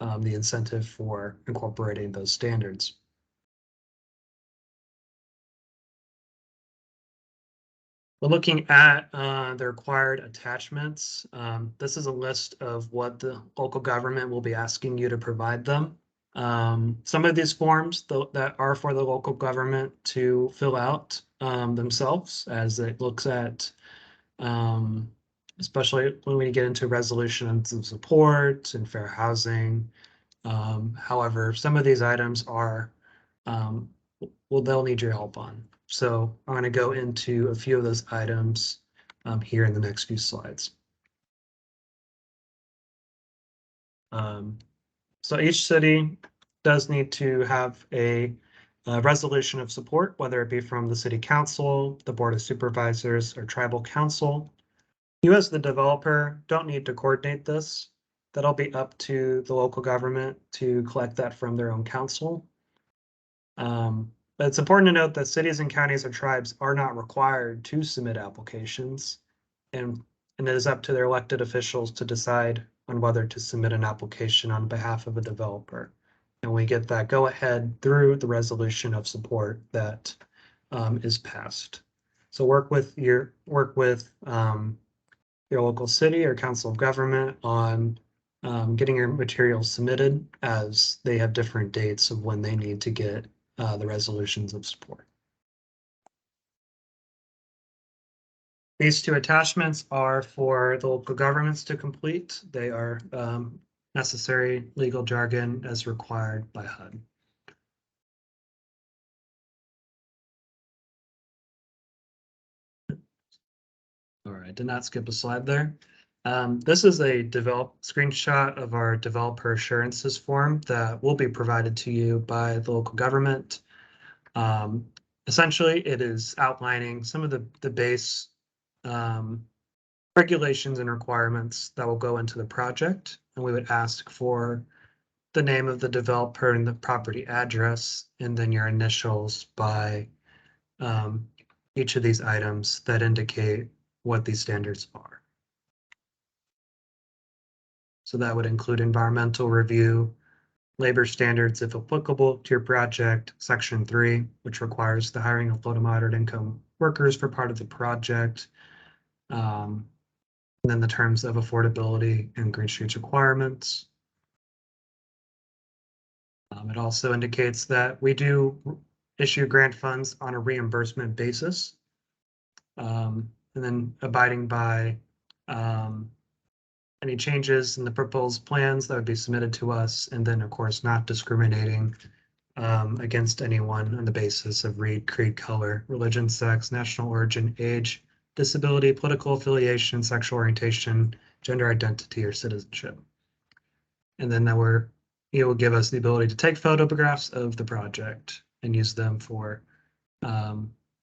the incentive for incorporating those standards. We're looking at the required attachments. This is a list of what the local government will be asking you to provide them. Some of these forms that are for the local government to fill out themselves, as it looks at, especially when we get into resolutions of support and fair housing. However, some of these items are, they'll need your help on. So I'm going to go into a few of those items here in the next few slides. So each city does need to have a resolution of support, whether it be from the city council, the board of supervisors, or tribal council. You as the developer don't need to coordinate this. That'll be up to the local government to collect that from their own council. But it's important to note that cities and counties or tribes are not required to submit applications, and it is up to their elected officials to decide on whether to submit an application on behalf of a developer. And we get that go ahead through the resolution of support that is passed. So work with your local city or council of government on getting your materials submitted, as they have different dates of when they need to get the resolutions of support. These two attachments are for the local governments to complete. They are necessary legal jargon as required by HUD. All right, did not skip a slide there. This is a screenshot of our developer assurances form that will be provided to you by the local government. Essentially, it is outlining some of the base regulations and requirements that will go into the project, and we would ask for the name of the developer and the property address, and then your initials by each of these items that indicate what these standards are. So that would include environmental review, labor standards if applicable to your project, Section 3, which requires the hiring of low to moderate income workers for part of the project, And then the terms of affordability and Green Street's requirements. It also indicates that we do issue grant funds on a reimbursement basis. And then abiding by any changes in the proposed plans that would be submitted to us, and then of course not discriminating against anyone on the basis of read, creed, color, religion, sex, national origin, age, disability, political affiliation, sexual orientation, gender identity, or citizenship. And then it will give us the ability to take photographs of the project and use them for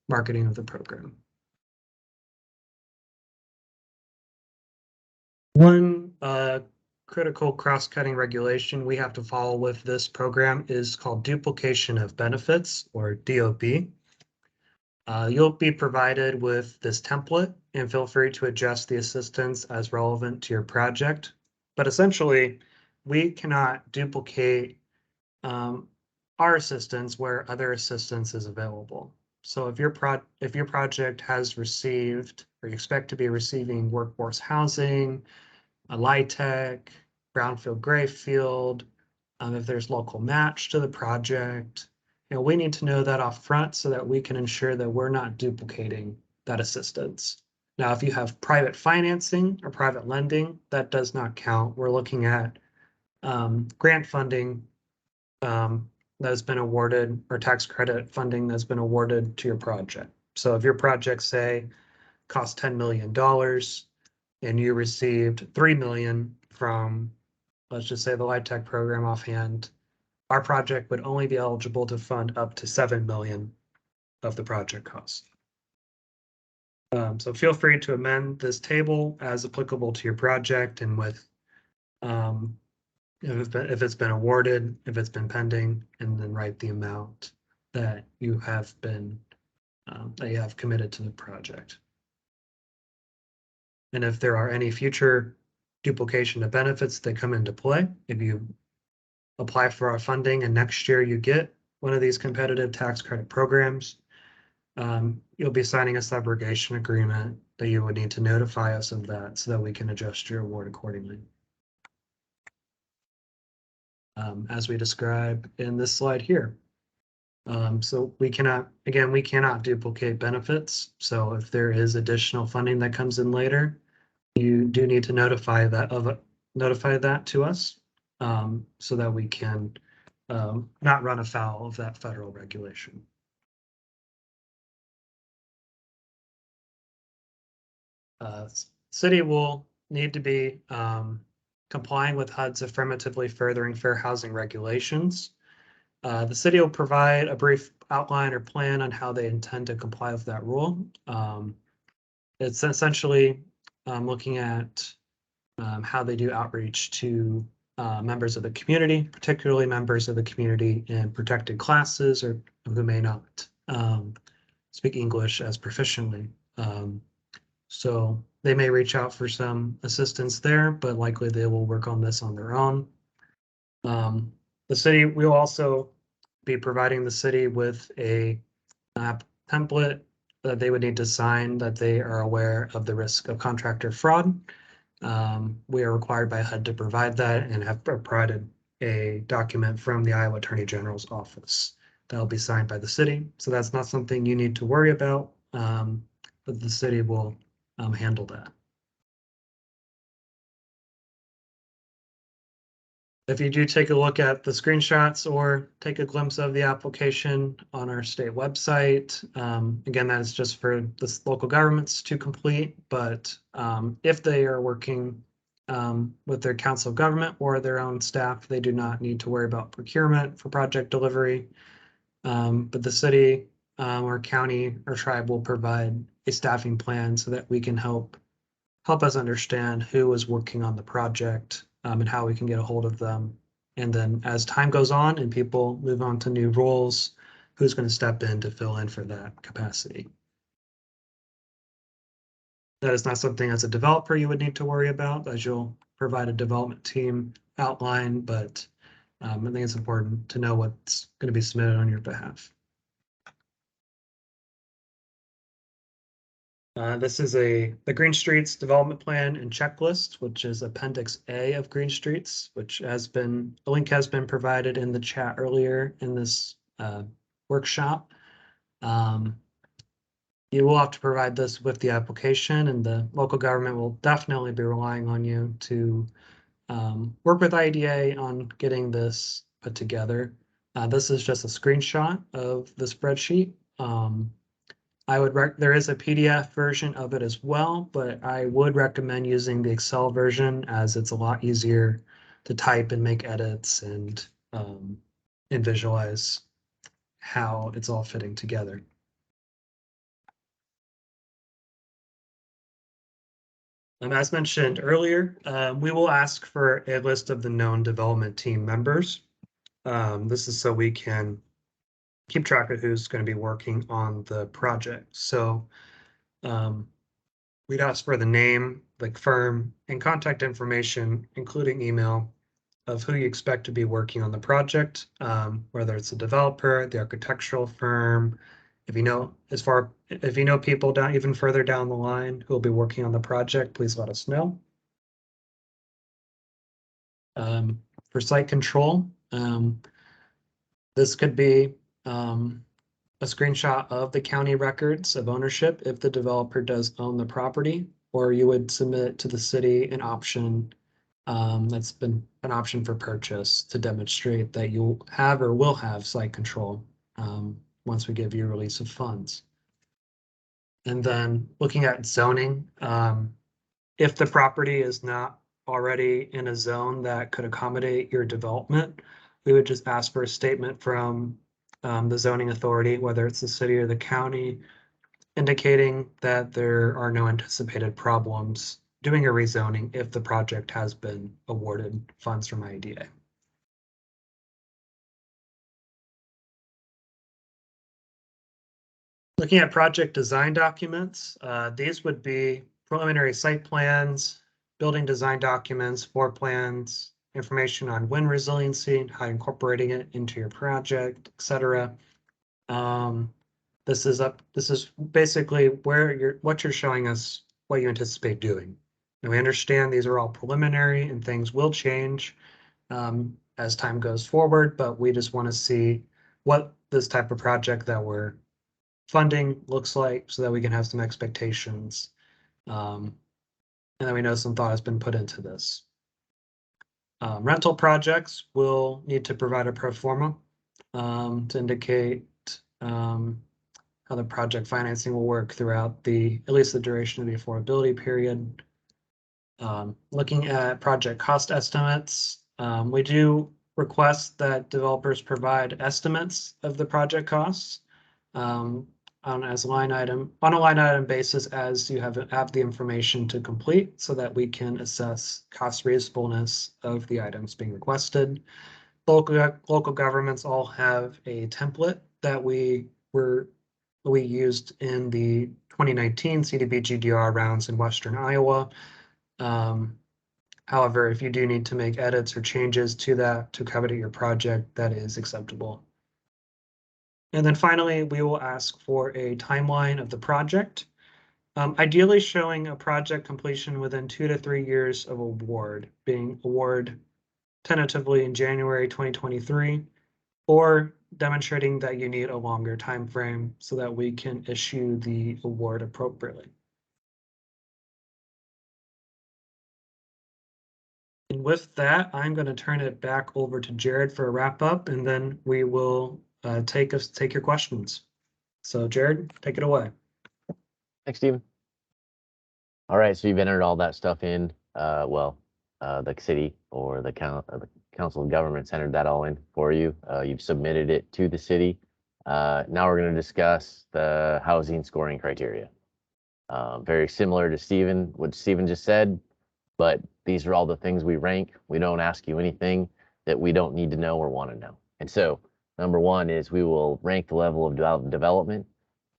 marketing of the program. One critical cross-cutting regulation we have to follow with this program is called duplication of benefits, or DOB. You'll be provided with this template and feel free to adjust the assistance as relevant to your project. But essentially, we cannot duplicate our assistance where other assistance is available. So if your project has received, or you expect to be receiving workforce housing, a LIHTC, brownfield, grayfield, if there's local match to the project, we need to know that off front so that we can ensure that we're not duplicating that assistance. Now, if you have private financing or private lending, that does not count. We're looking at grant funding that has been awarded, or tax credit funding that's been awarded to your project. So if your project, say, cost $10 million and you received $3 million from, let's just say, the LIHTC program offhand, our project would only be eligible to fund up to $7 million of the project cost. So feel free to amend this table as applicable to your project and with if it's been awarded, if it's been pending, and then write the amount that you have been that you have committed to the project. And if there are any future duplication of benefits that come into play, if you apply for our funding and next year you get one of these competitive tax credit programs, you'll be signing a subrogation agreement that you would need to notify us of that so that we can adjust your award accordingly. As we describe in this slide here. So we cannot duplicate benefits. So if there is additional funding that comes in later, you do need to notify that to us so that we can not run afoul of that federal regulation. City will need to be complying with HUD's affirmatively furthering fair housing regulations. The city will provide a brief outline or plan on how they intend to comply with that rule. It's essentially looking at how they do outreach to members of the community, particularly members of the community in protected classes or who may not speak English as proficiently. So they may reach out for some assistance there, but likely they will work on this on their own. The city will also be providing the city with a template that they would need to sign that they are aware of the risk of contractor fraud. We are required by HUD to provide that and have provided a document from the Iowa Attorney General's office that will be signed by the city. So that's not something you need to worry about, but the city will handle that. If you do take a look at the screenshots or take a glimpse of the application on our state website, again, that is just for the local governments to complete, but if they are working with their council of government or their own staff, they do not need to worry about procurement for project delivery. But the city or county or tribe will provide a staffing plan so that we can help us understand who is working on the project and how we can get a hold of them. And then as time goes on and people move on to new roles, who's going to step in to fill in for that capacity. That is not something as a developer you would need to worry about, as you'll provide a development team outline, but I think it's important to know what's going to be submitted on your behalf. This is the Green Streets Development Plan and Checklist, which is Appendix A of Green Streets, which has been, the link has been provided in the chat earlier in this workshop. You will have to provide this with the application, and the local government will definitely be relying on you to work with IDA on getting this put together. This is just a screenshot of the spreadsheet. There is a PDF version of it as well, but I would recommend using the Excel version as it's a lot easier to type and make edits and visualize how it's all fitting together. As mentioned earlier, we will ask for a list of the known development team members. This is so we can keep track of who's going to be working on the project. So we'd ask for the name, the firm, and contact information, including email, of who you expect to be working on the project, whether it's a developer, the architectural firm. If you know people down even further down the line who will be working on the project, please let us know. For site control, this could be a screenshot of the county records of ownership if the developer does own the property, or you would submit to the city an option that's been an option for purchase to demonstrate that you have or will have site control once we give you a release of funds. And then looking at zoning, if the property is not already in a zone that could accommodate your development, we would just ask for a statement from the zoning authority, whether it's the city or the county, indicating that there are no anticipated problems doing a rezoning if the project has been awarded funds from IDA. Looking at project design documents, these would be preliminary site plans, building design documents, floor plans, information on wind resiliency, how incorporating it into your project, etc. This is basically what you're showing us, what you anticipate doing. And we understand these are all preliminary and things will change as time goes forward, but we just want to see what this type of project that we're funding looks like so that we can have some expectations. And then we know some thought has been put into this. Rental projects will need to provide a pro forma to indicate how the project financing will work throughout at least the duration of the affordability period. Looking at project cost estimates, we do request that developers provide estimates of the project costs on a line item basis as you have the information to complete so that we can assess cost reasonableness of the items being requested. Local governments all have a template that we used in the 2019 CDBG DR rounds in Western Iowa. However, if you do need to make edits or changes to that to accommodate your project, that is acceptable. And then finally, we will ask for a timeline of the project, ideally showing a project completion within 2 to 3 years of award, being award tentatively in January 2023, or demonstrating that you need a longer time frame so that we can issue the award appropriately. And with that, I'm going to turn it back over to Jared for a wrap up, and then we will take your questions. So Jared, take it away. Thanks, Stephen. All right, so you've entered all that stuff in. The city or the council of governments entered that all in for you. You've submitted it to the city. Now we're going to discuss the housing scoring criteria. Very similar to what Stephen just said, but these are all the things we rank. We don't ask you anything that we don't need to know or want to know. And so number one is we will rank the level of development,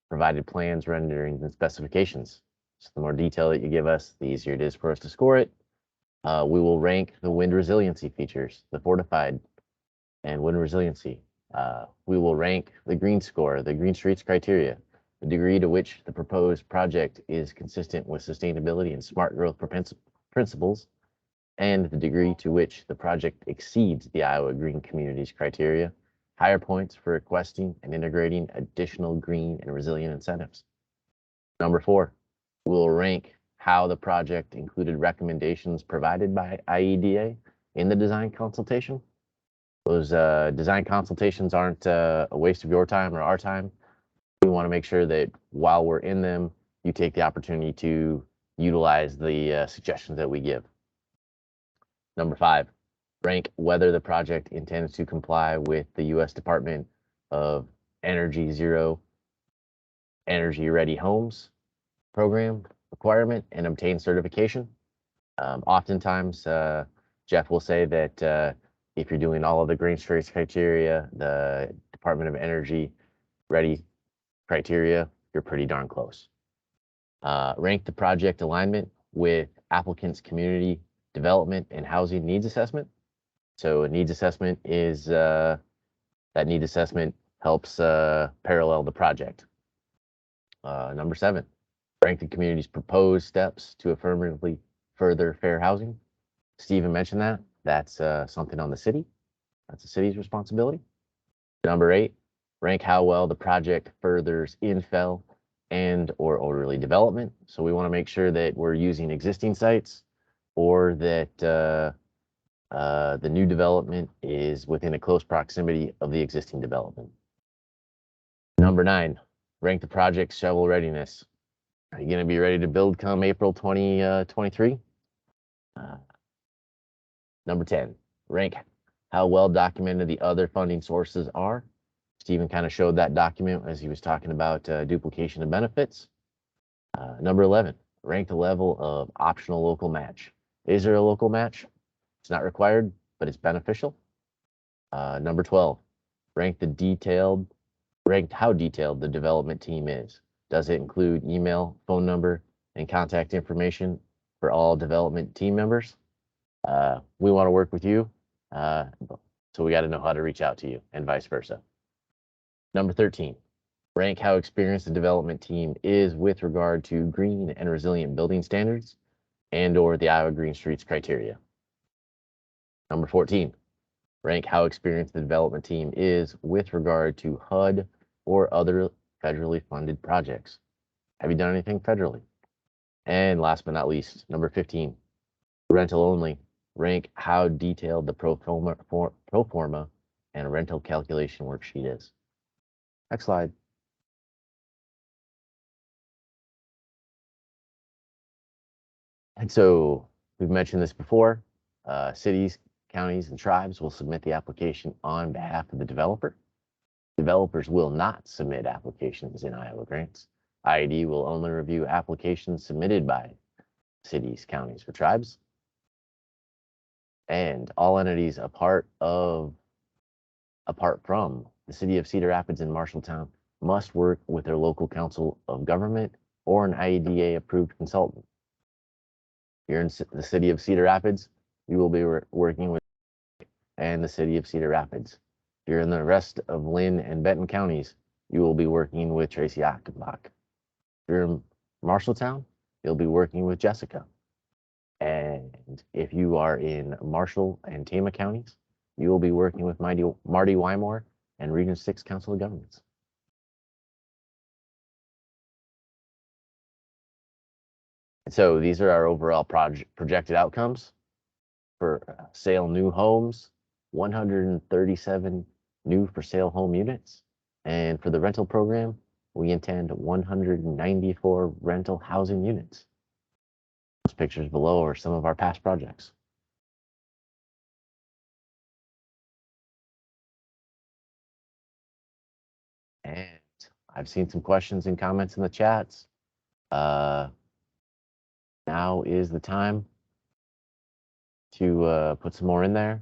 provided plans, renderings, and specifications. So the more detail that you give us, the easier it is for us to score it. We will rank the wind resiliency features, the fortified and wind resiliency. We will rank the green score, the green streets criteria, the degree to which the proposed project is consistent with sustainability and smart growth principles, and the degree to which the project exceeds the Iowa Green Communities criteria, higher points for requesting and integrating additional green and resilient incentives. Number 4, we'll rank how the project included recommendations provided by IEDA in the design consultation. Those design consultations aren't a waste of your time or our time. We want to make sure that while we're in them, you take the opportunity to utilize the suggestions that we give. Number 5, rank whether the project intends to comply with the U.S. Department of Energy Zero Energy Ready Homes program requirement and obtain certification. Oftentimes, Jeff will say that if you're doing all of the Green Straits criteria, the Department of Energy Ready criteria, you're pretty darn close. Rank the project alignment with applicant's community development and housing needs assessment. So a needs assessment is, that needs assessment helps parallel the project. Number 7, rank the community's proposed steps to affirmatively further fair housing. Stephen mentioned that. That's something on the city. That's the city's responsibility. Number 8, rank how well the project furthers infill and or orderly development. So we want to make sure that we're using existing sites or that the new development is within a close proximity of the existing development. Number 9, rank the project's shovel readiness. Are you going to be ready to build come April 2023? Number 10, rank how well documented the other funding sources are. Stephen kind of showed that document as he was talking about duplication of benefits. Number 11, rank the level of optional local match. Is there a local match? It's not required, but it's beneficial. Number 12, rank how detailed the development team is. Does it include email, phone number, and contact information for all development team members? We want to work with you, so we got to know how to reach out to you and vice versa. Number 13, rank how experienced the development team is with regard to green and resilient building standards and or the Iowa Green Streets criteria. Number 14, rank how experienced the development team is with regard to HUD or other federally funded projects. Have you done anything federally? And last but not least, number 15, rental only, rank how detailed the pro forma and rental calculation worksheet is. Next slide. And so we've mentioned this before, cities, counties, and tribes will submit the application on behalf of the developer. Developers will not submit applications in Iowa grants. IED will only review applications submitted by cities, counties, or tribes. And all entities apart from the city of Cedar Rapids and Marshalltown must work with their local council of government or an IEDA approved consultant. Here in the city of Cedar Rapids, you will be working with and the city of Cedar Rapids. Here in the rest of Lynn and Benton counties, you will be working with Tracy Achenbach. Here in Marshalltown, you'll be working with Jessica. And if you are in Marshall and Tama counties, you will be working with Marty Wymore and Region 6 Council of Governments. And so these are our overall projected outcomes. For sale new homes, 137 new for sale home units. And for the rental program, we intend 194 rental housing units. Those pictures below are some of our past projects. And I've seen some questions and comments in the chats. Now is the time to put some more in there.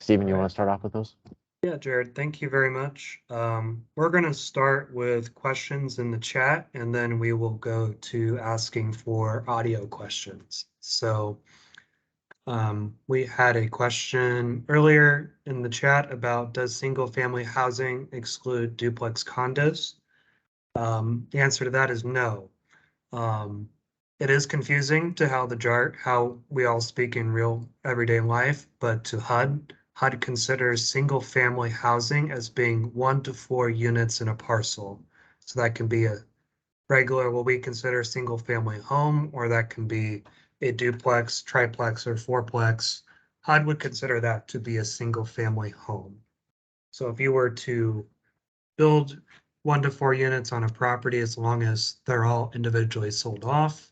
Stephen, you want to start off with those? Yeah, Jared, thank you very much. We're going to start with questions in the chat, and then we will go to asking for audio questions. So We had a question earlier in the chat about, does single family housing exclude duplex condos? The answer to that is no. It is confusing to how we all speak in real everyday life, but to HUD considers single family housing as being 1 to 4 units in a parcel. So that can be a regular, what we consider a single family home, or that can be a duplex, triplex, or fourplex. HUD would consider that to be a single family home. So if you were to build 1 to 4 units on a property, as long as they're all individually sold off,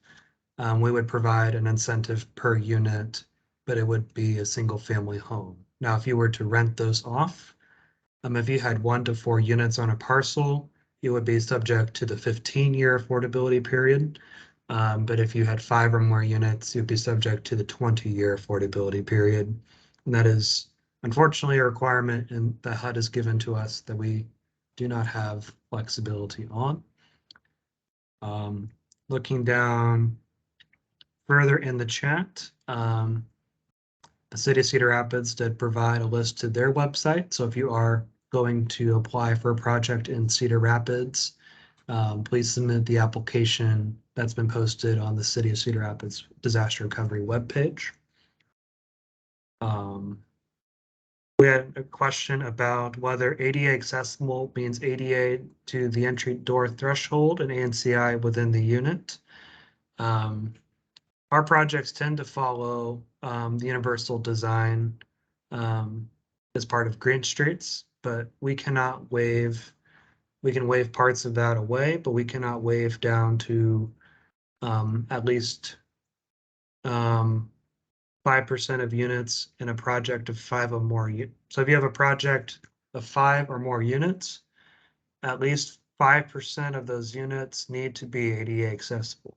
we would provide an incentive per unit, but it would be a single family home. Now, if you were to rent those off, if you had 1 to 4 units on a parcel, you would be subject to the 15-year affordability period. But if you had 5 or more units, you'd be subject to the 20-year affordability period. And that is unfortunately a requirement in that HUD has given to us that we do not have flexibility on. Looking down further in the chat, the city of Cedar Rapids did provide a list to their website. So if you are going to apply for a project in Cedar Rapids, please submit the application that's been posted on the City of Cedar Rapids Disaster Recovery webpage. We had a question about whether ADA accessible means ADA to the entry door threshold and ANCI within the unit. Our projects tend to follow the universal design as part of Green Streets, but we cannot waive, we can waive parts of that away, but we cannot waive down to at least 5% of units in a project of 5 or more. So if you have a project of 5 or more units, at least 5% of those units need to be ADA accessible,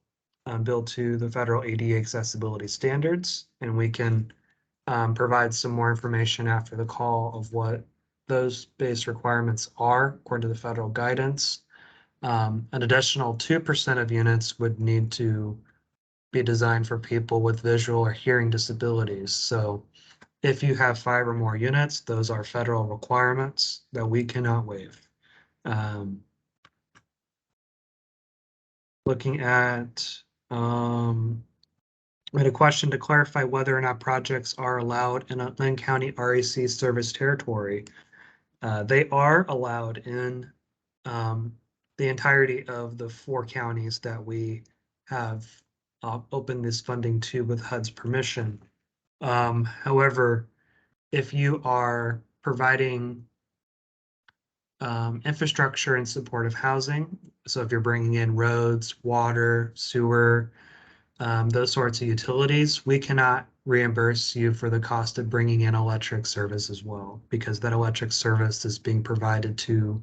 built to the federal ADA accessibility standards, and we can provide some more information after the call of what those base requirements are according to the federal guidance. An additional 2% of units would need to be designed for people with visual or hearing disabilities. So if you have 5 or more units, those are federal requirements that we cannot waive. Looking at, we had a question to clarify whether or not projects are allowed in a Lynn County REC service territory. They are allowed in the entirety of the 4 counties that we have opened this funding to with HUD's permission. However, if you are providing infrastructure in support of housing, so if you're bringing in roads, water, sewer, those sorts of utilities, we cannot reimburse you for the cost of bringing in electric service as well, because that electric service is being provided to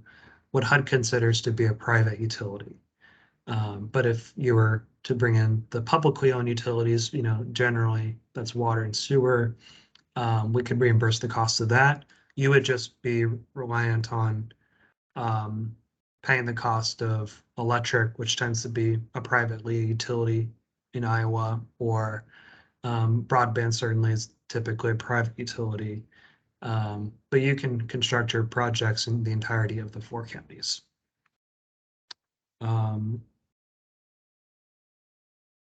what HUD considers to be a private utility. But if you were to bring in the publicly owned utilities, generally that's water and sewer, we could reimburse the cost of that. You would just be reliant on paying the cost of electric, which tends to be a privately utility in Iowa, or broadband certainly is typically a private utility. But you can construct your projects in the entirety of the 4 counties.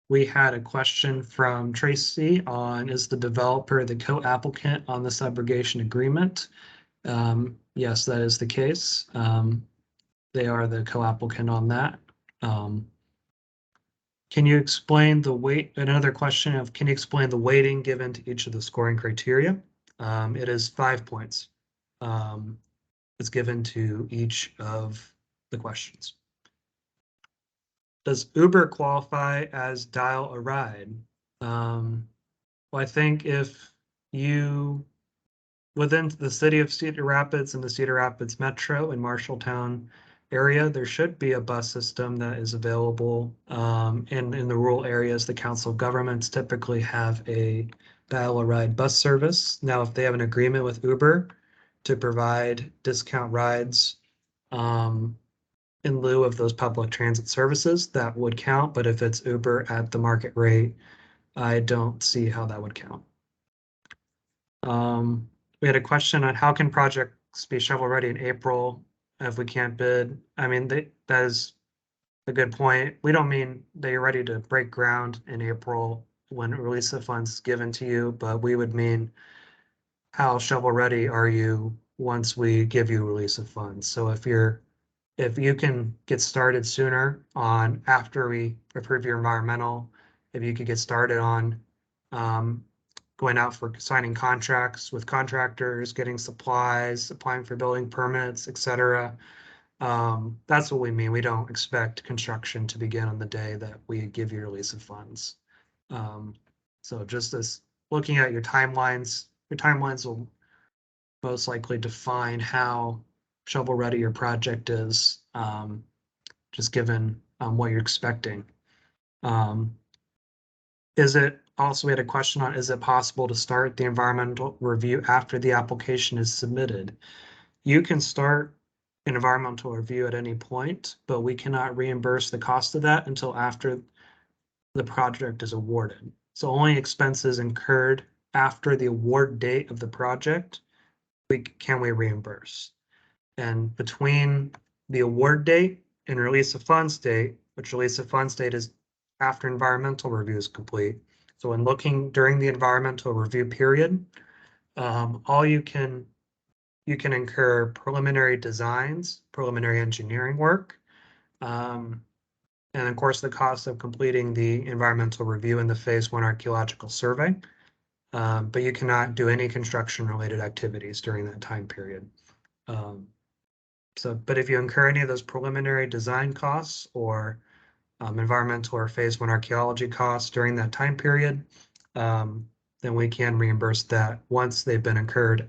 We had a question from Tracy on, is the developer the co-applicant on the subrogation agreement? Yes, that is the case. They are the co-applicant on that. Can you explain the weight? Another question of, can you explain the weighting given to each of the scoring criteria? It is 5 points. It's given to each of the questions. Does Uber qualify as dial a ride? Well, I think if you, within the city of Cedar Rapids and the Cedar Rapids Metro and Marshalltown area, there should be a bus system that is available. In the rural areas, the council of governments typically have a dial a ride bus service. Now, if they have an agreement with Uber to provide discount rides in lieu of those public transit services, that would count. But if it's Uber at the market rate, I don't see how that would count. We had a question on how can projects be shovel ready in April if we can't bid? I mean, that is a good point. We don't mean that you're ready to break ground in April when release of funds is given to you, but we would mean how shovel ready are you once we give you release of funds? So if you can get started sooner on after we approve your environmental, if you could get started on going out for signing contracts with contractors, getting supplies, applying for building permits, etc. That's what we mean. We don't expect construction to begin on the day that we give you release of funds. So just as looking at your timelines will most likely define how shovel ready your project is, just given what you're expecting. Is it also, we had a question on, is it possible to start the environmental review after the application is submitted? You can start an environmental review at any point, but we cannot reimburse the cost of that until after the project is awarded. So only expenses incurred after the award date of the project can we reimburse. And between the award date and release of funds date, which release of funds date is after environmental review is complete. So in looking during the environmental review period, all you can incur preliminary designs, preliminary engineering work, and of course the cost of completing the environmental review in the phase 1 archaeological survey. But you cannot do any construction related activities during that time period. But if you incur any of those preliminary design costs or environmental or phase 1 archaeology costs during that time period, then we can reimburse that once they've been incurred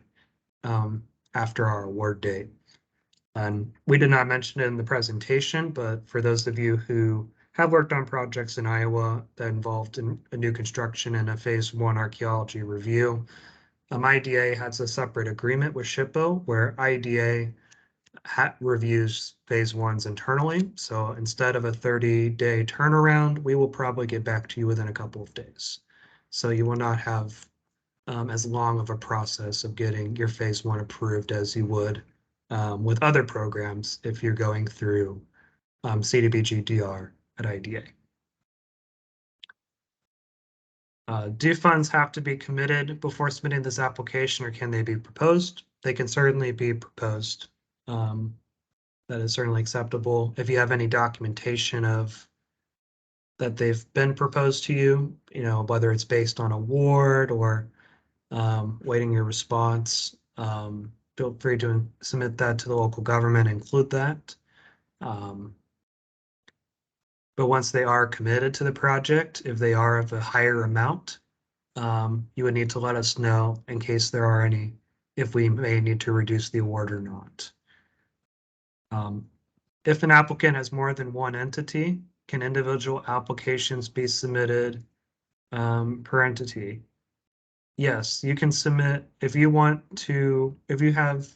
after our award date. And we did not mention it in the presentation, but for those of you who have worked on projects in Iowa that involved in a new construction and a phase 1 archaeology review, IDA has a separate agreement with SHPO where IDA reviews phase 1s internally. So instead of a 30-day turnaround, we will probably get back to you within a couple of days. So you will not have as long of a process of getting your phase 1 approved as you would with other programs if you're going through CDBG DR at IDA. Do funds have to be committed before submitting this application, or can they be proposed? They can certainly be proposed. That is certainly acceptable. If you have any documentation of that they've been proposed to you, whether it's based on award or waiting your response, feel free to submit that to the local government, include that. But once they are committed to the project, if they are of a higher amount, you would need to let us know in case there are any, if we may need to reduce the award or not. If an applicant has more than one entity, can individual applications be submitted per entity? Yes, you can submit if you have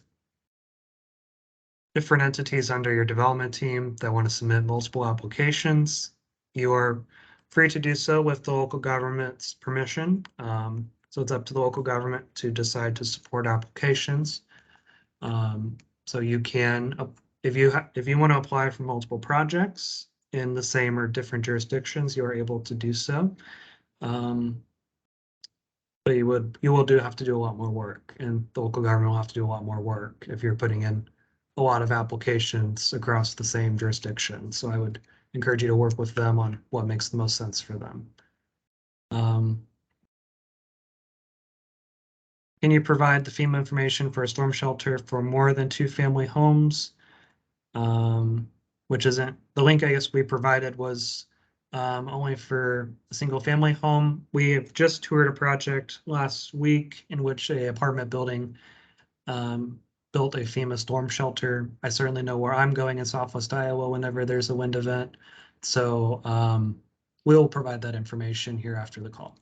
different entities under your development team that want to submit multiple applications, you are free to do so with the local government's permission. So it's up to the local government to decide to support applications. So you can, if you want to apply for multiple projects in the same or different jurisdictions, you are able to do so. But you will have to do a lot more work, and the local government will have to do a lot more work if you're putting in a lot of applications across the same jurisdiction. So I would encourage you to work with them on what makes the most sense for them. Can you provide the FEMA information for a storm shelter for more than 2 family homes? Which isn't, the link I guess we provided was only for a single family home. We have just toured a project last week in which a apartment building built a FEMA storm shelter. I certainly know where I'm going in Southwest Iowa whenever there's a wind event. So we'll provide that information here after the call.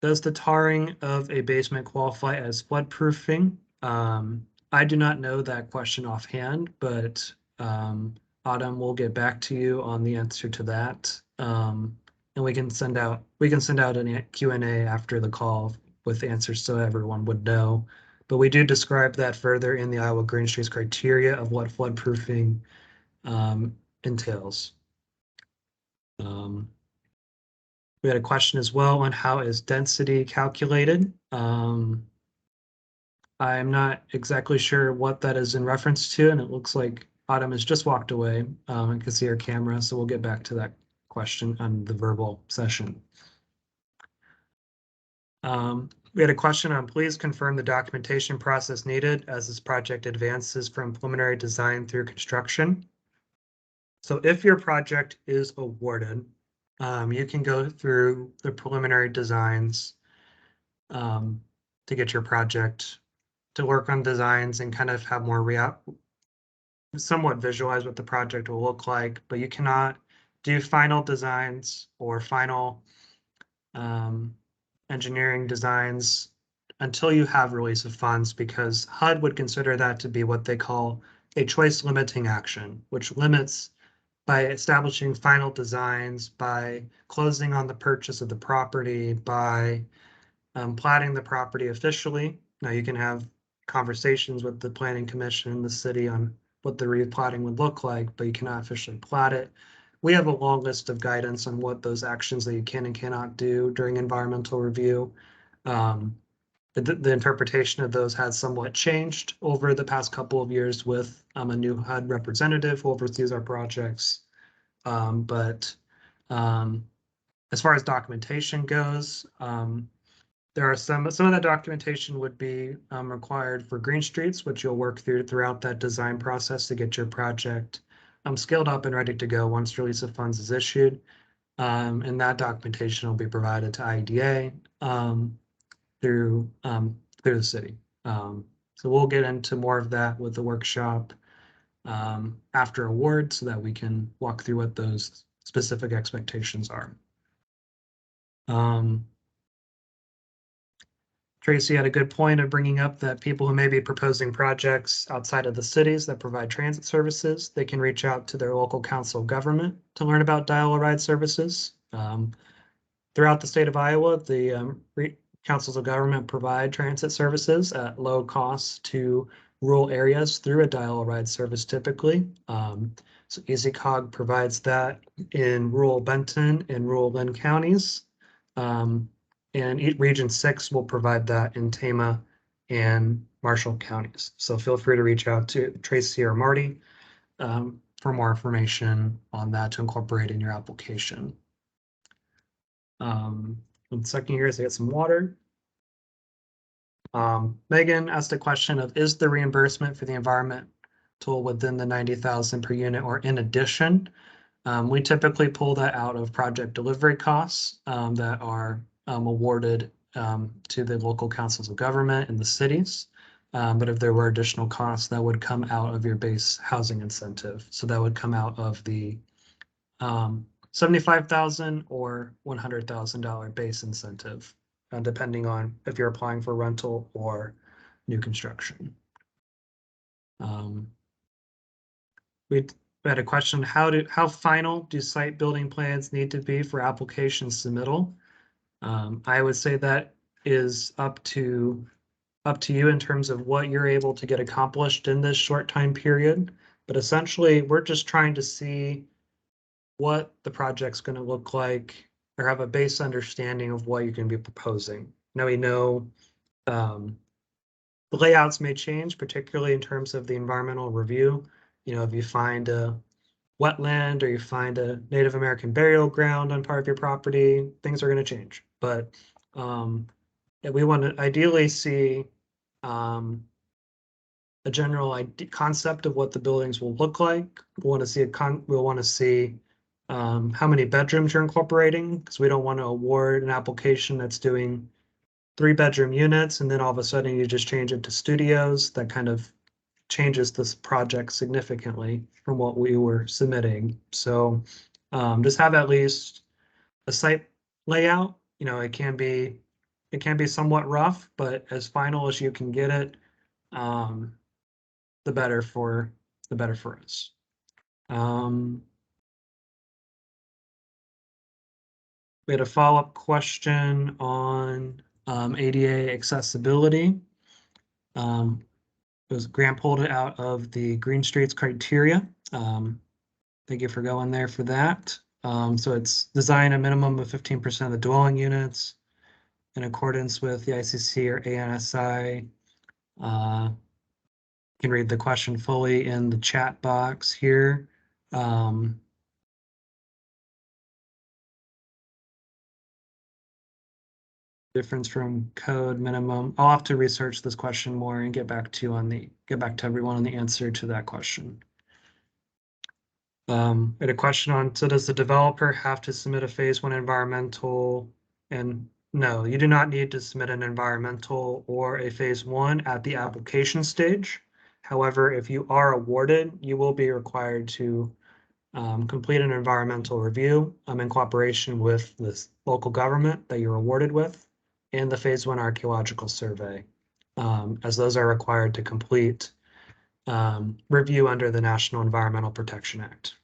Does the tarring of a basement qualify as floodproofing? I do not know that question offhand, but Autumn will get back to you on the answer to that. And and we can send out a Q&A after the call with answers so everyone would know. But we do describe that further in the Iowa Green Streets criteria of what floodproofing entails. We had a question as well on how is density calculated. I'm not exactly sure what that is in reference to, and it looks like Autumn has just walked away. I can see her camera, so we'll get back to that question on the verbal session. We had a question on please confirm the documentation process needed as this project advances from preliminary design through construction. So if your project is awarded, you can go through the preliminary designs to get your project to work on designs and kind of have more somewhat visualize what the project will look like, but you cannot do final designs or final engineering designs until you have release of funds, because HUD would consider that to be what they call a choice limiting action, which limits by establishing final designs, by closing on the purchase of the property, by platting the property officially. Now you can have conversations with the planning commission and the city on what the replatting would look like, but you cannot officially plat it. We have a long list of guidance on what those actions that you can and cannot do during environmental review. The interpretation of those has somewhat changed over the past couple of years with a new HUD representative who oversees our projects. But as far as documentation goes, there are some of that documentation would be required for Green Streets, which you'll work throughout that design process to get your project scaled up and ready to go once release of funds is issued. And that documentation will be provided to IDA through the city. So we'll get into more of that with the workshop after award so that we can walk through what those specific expectations are. Tracy had a good point of bringing up that people who may be proposing projects outside of the cities that provide transit services, they can reach out to their local council of government to learn about dial-a-ride services. Throughout the state of Iowa, the councils of government provide transit services at low cost to rural areas through a dial-a-ride service typically. So EasyCog provides that in rural Benton and rural Lynn counties. And Region 6 will provide that in Tama and Marshall counties. So feel free to reach out to Tracy or Marty for more information on that to incorporate in your application. 1 second here as I get some water. Megan asked a question of, is the reimbursement for the environment tool within the 90,000 per unit or in addition? We typically pull that out of project delivery costs that are awarded to the local councils of government in the cities. But if there were additional costs, that would come out of your base housing incentive. So that would come out of the $75,000 or $100,000 base incentive, depending on if you're applying for rental or new construction. We had a question, how final do site building plans need to be for application submittal? I would say that is up to you in terms of what you're able to get accomplished in this short time period. But essentially, we're just trying to see what the project's going to look like or have a base understanding of what you're going to be proposing. Now we know the layouts may change, particularly in terms of the environmental review. You know, if you find a wetland or you find a Native American burial ground on part of your property, things are going to change. But we want to ideally see a general concept of what the buildings will look like. We want to see how many bedrooms you're incorporating, because we don't want to award an application that's doing 3-bedroom units and then all of a sudden you just change it to studios. That kind of changes this project significantly from what we were submitting. So just have at least a site layout. You know, it can be somewhat rough, but as final as you can get it, the better for us. We had a follow-up question on ADA accessibility. It was Graham pulled it out of the Green Streets criteria. Thank you for going there for that. So it's design a minimum of 15% of the dwelling units in accordance with the ICC or ANSI. You can read the question fully in the chat box here. Difference from code minimum. I'll have to research this question more and get back to everyone on the answer to that question. I had a question on, so does the developer have to submit a phase 1 environmental? And no, you do not need to submit an environmental or a phase 1 at the application stage. However, if you are awarded, you will be required to complete an environmental review in cooperation with the local government that you're awarded with, and the phase 1 archaeological survey, as those are required to complete review under the National Environmental Protection Act.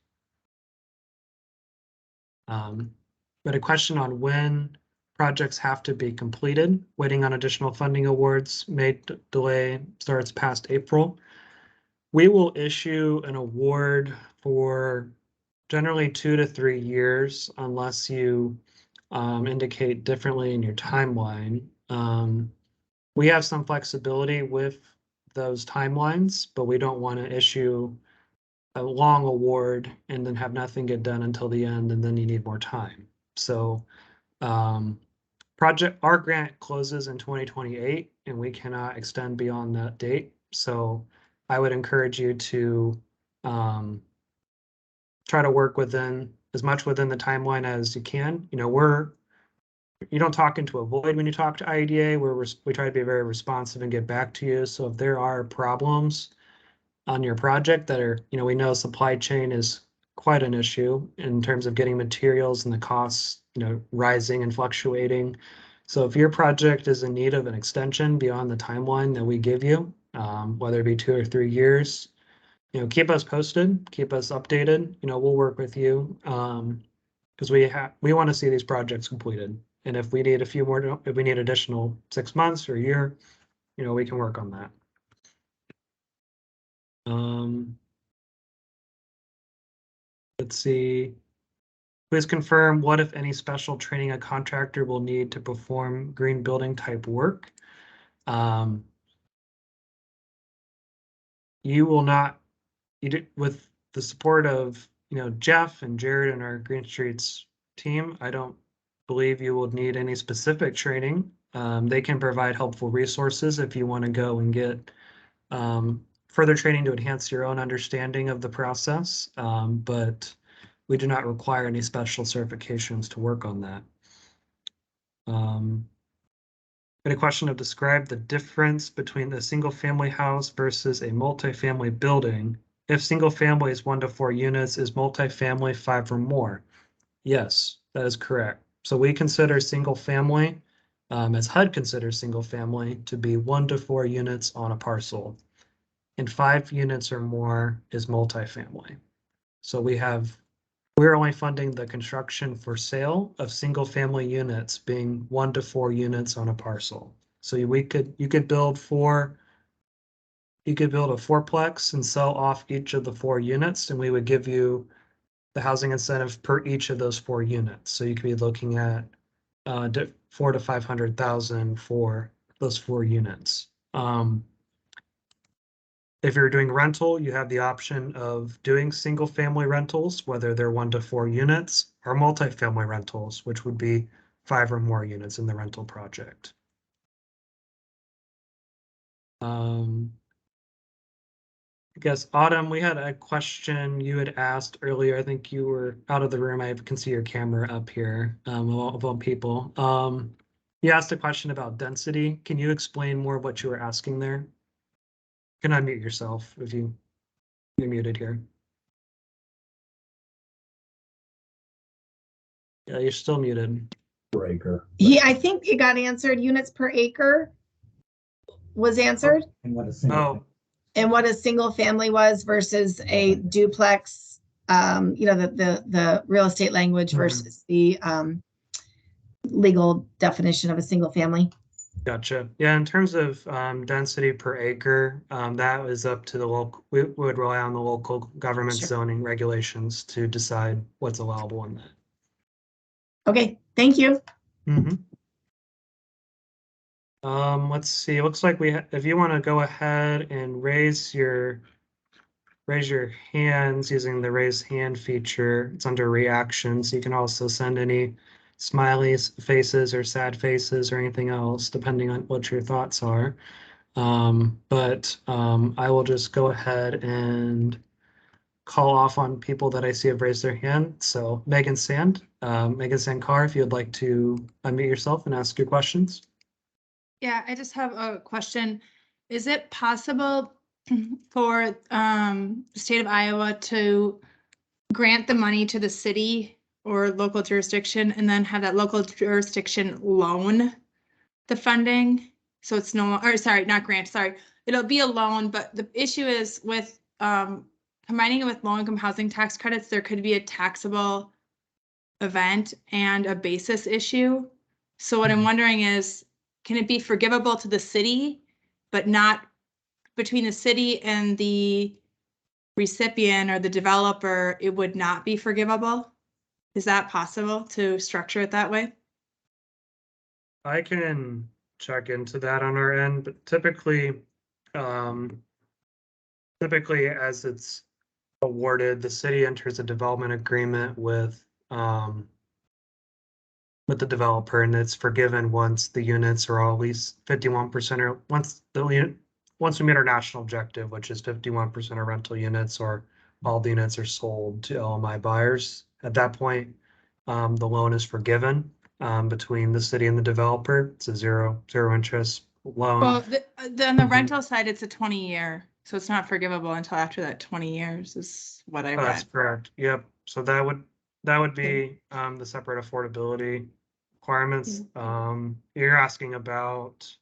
But a question on when projects have to be completed. Waiting on additional funding awards may delay starts past April. We will issue an award for generally 2 to 3 years unless you indicate differently in your timeline. We have some flexibility with those timelines, but we don't want to issue a long award and then have nothing get done until the end, and then you need more time. So our grant closes in 2028 and we cannot extend beyond that date. So I would encourage you to try to work as much within the timeline as you can. You know, you don't talk into a void when you talk to IEDA. We try to be very responsive and get back to you. So if there are problems on your project that are, you know, we know supply chain is quite an issue in terms of getting materials and the costs, you know, rising and fluctuating. So if your project is in need of an extension beyond the timeline that we give you, whether it be 2 or 3 years, you know, keep us posted, keep us updated. You know, we'll work with you because we want to see these projects completed. And if we need if we need additional 6 months or a year, you know, we can work on that. Let's see. Please confirm what, if any, special training a contractor will need to perform green building type work. You will not, with the support of, you know, Jeff and Jared and our Green Streets team, I don't believe you will need any specific training. They can provide helpful resources if you want to go and get further training to enhance your own understanding of the process, but we do not require any special certifications to work on that. A question of describe the difference between a single family house versus a multifamily building. If single family is 1 to 4 units, is multifamily 5 or more? Yes, that is correct. So we consider single family, as HUD considers single family, to be 1 to 4 units on a parcel, and 5 units or more is multifamily. So we're only funding the construction for sale of single family units being 1 to 4 units on a parcel. So you could build a 4-plex and sell off each of the 4 units, and we would give you the housing incentive per each of those 4 units. So you could be looking at $400,000 to $500,000 for those 4 units. If you're doing rental, you have the option of doing single family rentals, whether they're 1 to 4 units, or multifamily rentals, which would be 5 or more units in the rental project. I guess, Autumn, we had a question you had asked earlier. I think you were out of the room. I can see your camera up here of all people. You asked a question about density. Can you explain more of what you were asking there? You can unmute yourself if you're muted here. Yeah, you're still muted. Per acre. Yeah, I think it got answered. Units per acre was answered. And what a single. And what a single family was versus a duplex, you know, the real estate language versus the legal definition of a single family. Gotcha. Yeah, in terms of density per acre, that is up to the local, we would rely on the local government Sure. zoning regulations to decide what's allowable in that. Okay, thank you. Let's see, it looks like if you want to go ahead and raise your hands using the raise hand feature, it's under reactions. You can also send any smileys faces or sad faces or anything else, depending on what your thoughts are. I will just go ahead and call off on people that I see have raised their hand. So Megan Sandcar, if you'd like to unmute yourself and ask your questions. Yeah, I just have a question. Is it possible for the state of Iowa to grant the money to the city or local jurisdiction and then have that local jurisdiction loan the funding? So it's no, or sorry, not grant, sorry. It'll be a loan, but the issue is with combining it with low-income housing tax credits, there could be a taxable event and a basis issue. So what I'm wondering is, can it be forgivable to the city, but not between the city and the recipient or the developer, it would not be forgivable? Is that possible to structure it that way? I can check into that on our end, but typically as it's awarded, the city enters a development agreement with the developer, and it's forgiven once the units are all at least 51%, or once we meet our national objective, which is 51% of rental units or all the units are sold to LMI buyers. At that point, the loan is forgiven between the city and the developer. It's a zero interest loan. Well, on the rental side, it's a 20-year, so it's not forgivable until after that 20 years is what I read. That's correct. Yep. So that would be the separate affordability requirements. You're asking about.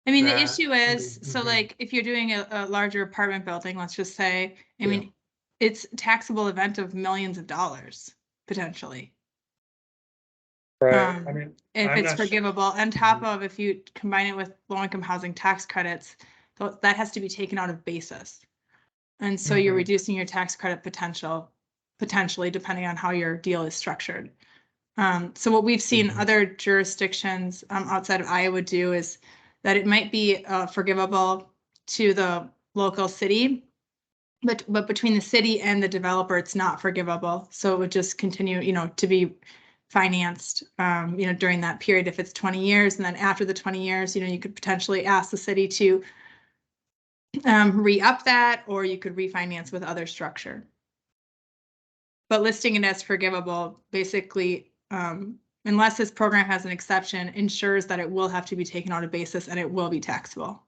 I mean, the that. issue is, so Mhm. like, if you're doing a larger apartment building, let's just say, I Yeah. mean, it's a taxable event of millions of dollars, potentially. Right. I mean, If I'm it's not sure. forgivable, on top of if you combine it with low-income housing tax credits, that has to be taken out of basis. And so you're Mhm. reducing your tax credit potentially, depending on how your deal is structured. So what we've seen Mhm. other jurisdictions outside of Iowa do is that it might be forgivable to the local city, but between the city and the developer, it's not forgivable. So it would just continue, to be financed, during that period if it's 20 years. And then after the 20 years, you could potentially ask the city to re-up that, or you could refinance with other structure. But listing it as forgivable, basically, unless this program has an exception, ensures that it will have to be taken out of basis and it will be taxable.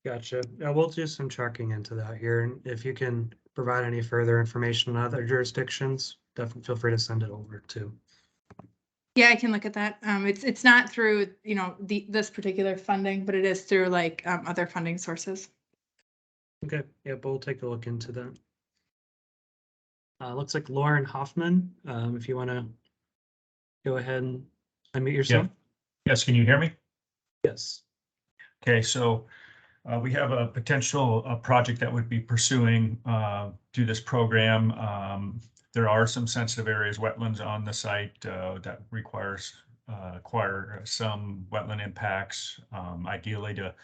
Gotcha. Yeah, we'll do some checking into that here. And if you can provide any further information on other jurisdictions, definitely feel free to send it over too. Yeah, I can look at that. It's not through, this particular funding, but it is through like other funding sources. Okay. Yeah, but we'll take a look into that. Looks like Lauren Hoffman, if you want to go ahead and unmute yourself. Yes, can you hear me? Yes. Okay, so we have a potential project that would be pursuing through this program. There are some sensitive areas, wetlands on the site that require some wetland impacts. Ideally, to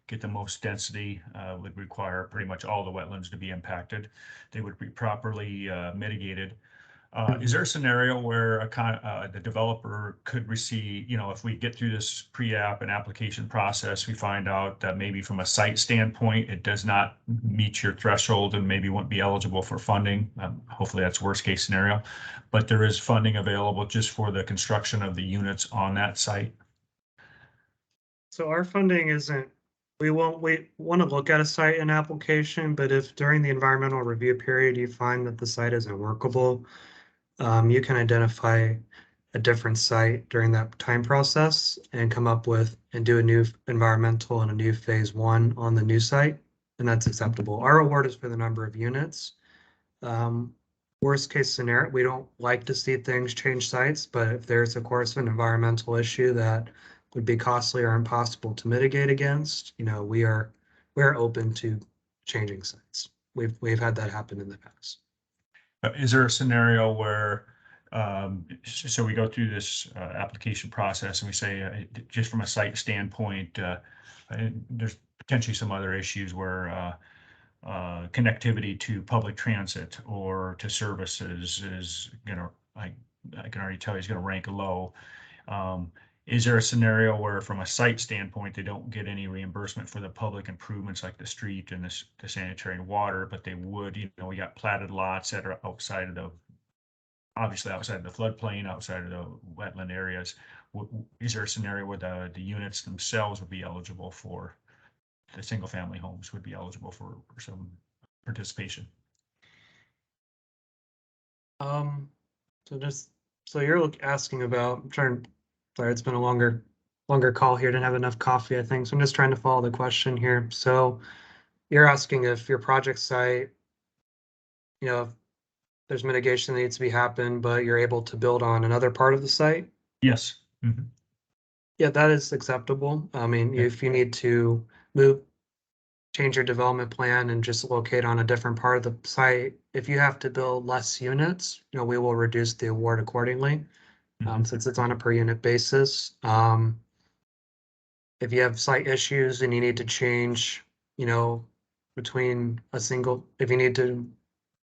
get the most density would require pretty much all the wetlands to be impacted. They would be properly mitigated. Is there a scenario where the developer could receive, if we get through this pre-app and application process, we find out that maybe from a site standpoint, it does not meet your threshold and maybe won't be eligible for funding. Hopefully that's worst case scenario, but there is funding available just for the construction of the units on that site. So our funding isn't, we want to look at a site and application, but if during the environmental review period, you find that the site isn't workable, you can identify a different site during that time process and come up with and do a new environmental and a new phase 1 on the new site, and that's acceptable. Our award is for the number of units. worst case scenario, we don't like to see things change sites, but if there's of course an environmental issue that would be costly or impossible to mitigate against, we're open to changing sites. We've had that happen in the past. Is there a scenario where, so we go through this application process and we say, just from a site standpoint, there's potentially some other issues where connectivity to public transit or to services is I can already tell he's going to rank low. Is there a scenario where from a site standpoint, they don't get any reimbursement for the public improvements like the street and the sanitary and water, but they would, we got platted lots that are outside of obviously outside of the floodplain, outside of the wetland areas. Is there a scenario where the units themselves would be eligible for, the single family homes would be eligible for some participation? So you're asking about, sorry, it's been a longer call here. Didn't have enough coffee, I think. So I'm just trying to follow the question here. So you're asking if your project site, if there's mitigation that needs to be happen, but you're able to build on another part of the site? Yes. Mm-hmm. Yeah, that is acceptable. I mean, Yeah. if you need to change your development plan and just locate on a different part of the site, if you have to build less units, we will reduce the award accordingly, since it's on a per unit basis. If you have site issues and you need to change, between if you need to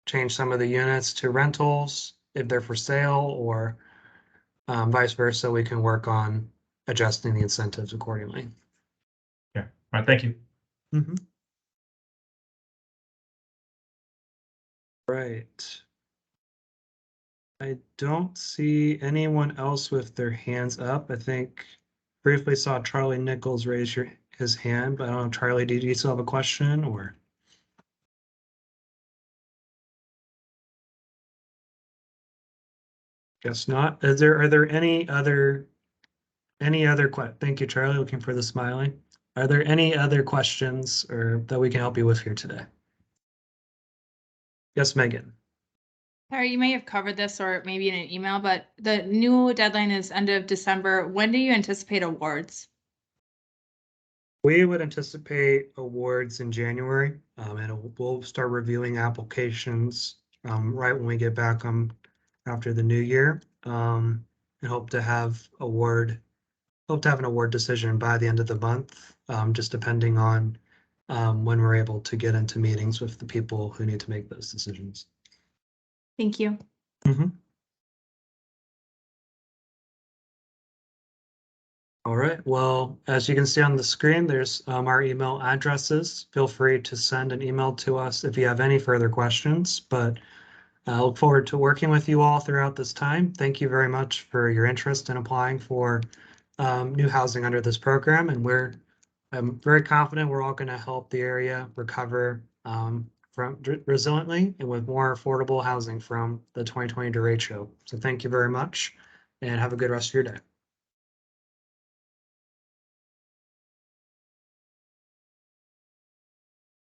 change some of the units to rentals, if they're for sale, or vice versa, we can work on adjusting the incentives accordingly. Yeah. All right. Thank you. Mm-hmm. Right. I don't see anyone else with their hands up. I think briefly saw Charlie Nichols raise his hand, but I don't know, Charlie, do you still have a question or? Guess not. Are there any other thank you, Charlie, looking for the smiling. Are there any other questions or that we can help you with here today? Yes, Megan. Sorry, you may have covered this or maybe in an email, but the new deadline is end of December. When do you anticipate awards? We would anticipate awards in January, and we'll start reviewing applications right when we get back after the new year, and hope to have an award decision by the end of the month, just depending on when we're able to get into meetings with the people who need to make those decisions. Thank you. Mm-hmm. All right, well, as you can see on the screen, there's our email addresses. Feel free to send an email to us if you have any further questions, but I look forward to working with you all throughout this time. Thank you very much for your interest in applying for new housing under this program, and I'm very confident we're all going to help the area recover resiliently and with more affordable housing from the 2020 Derecho. So thank you very much and have a good rest of your day.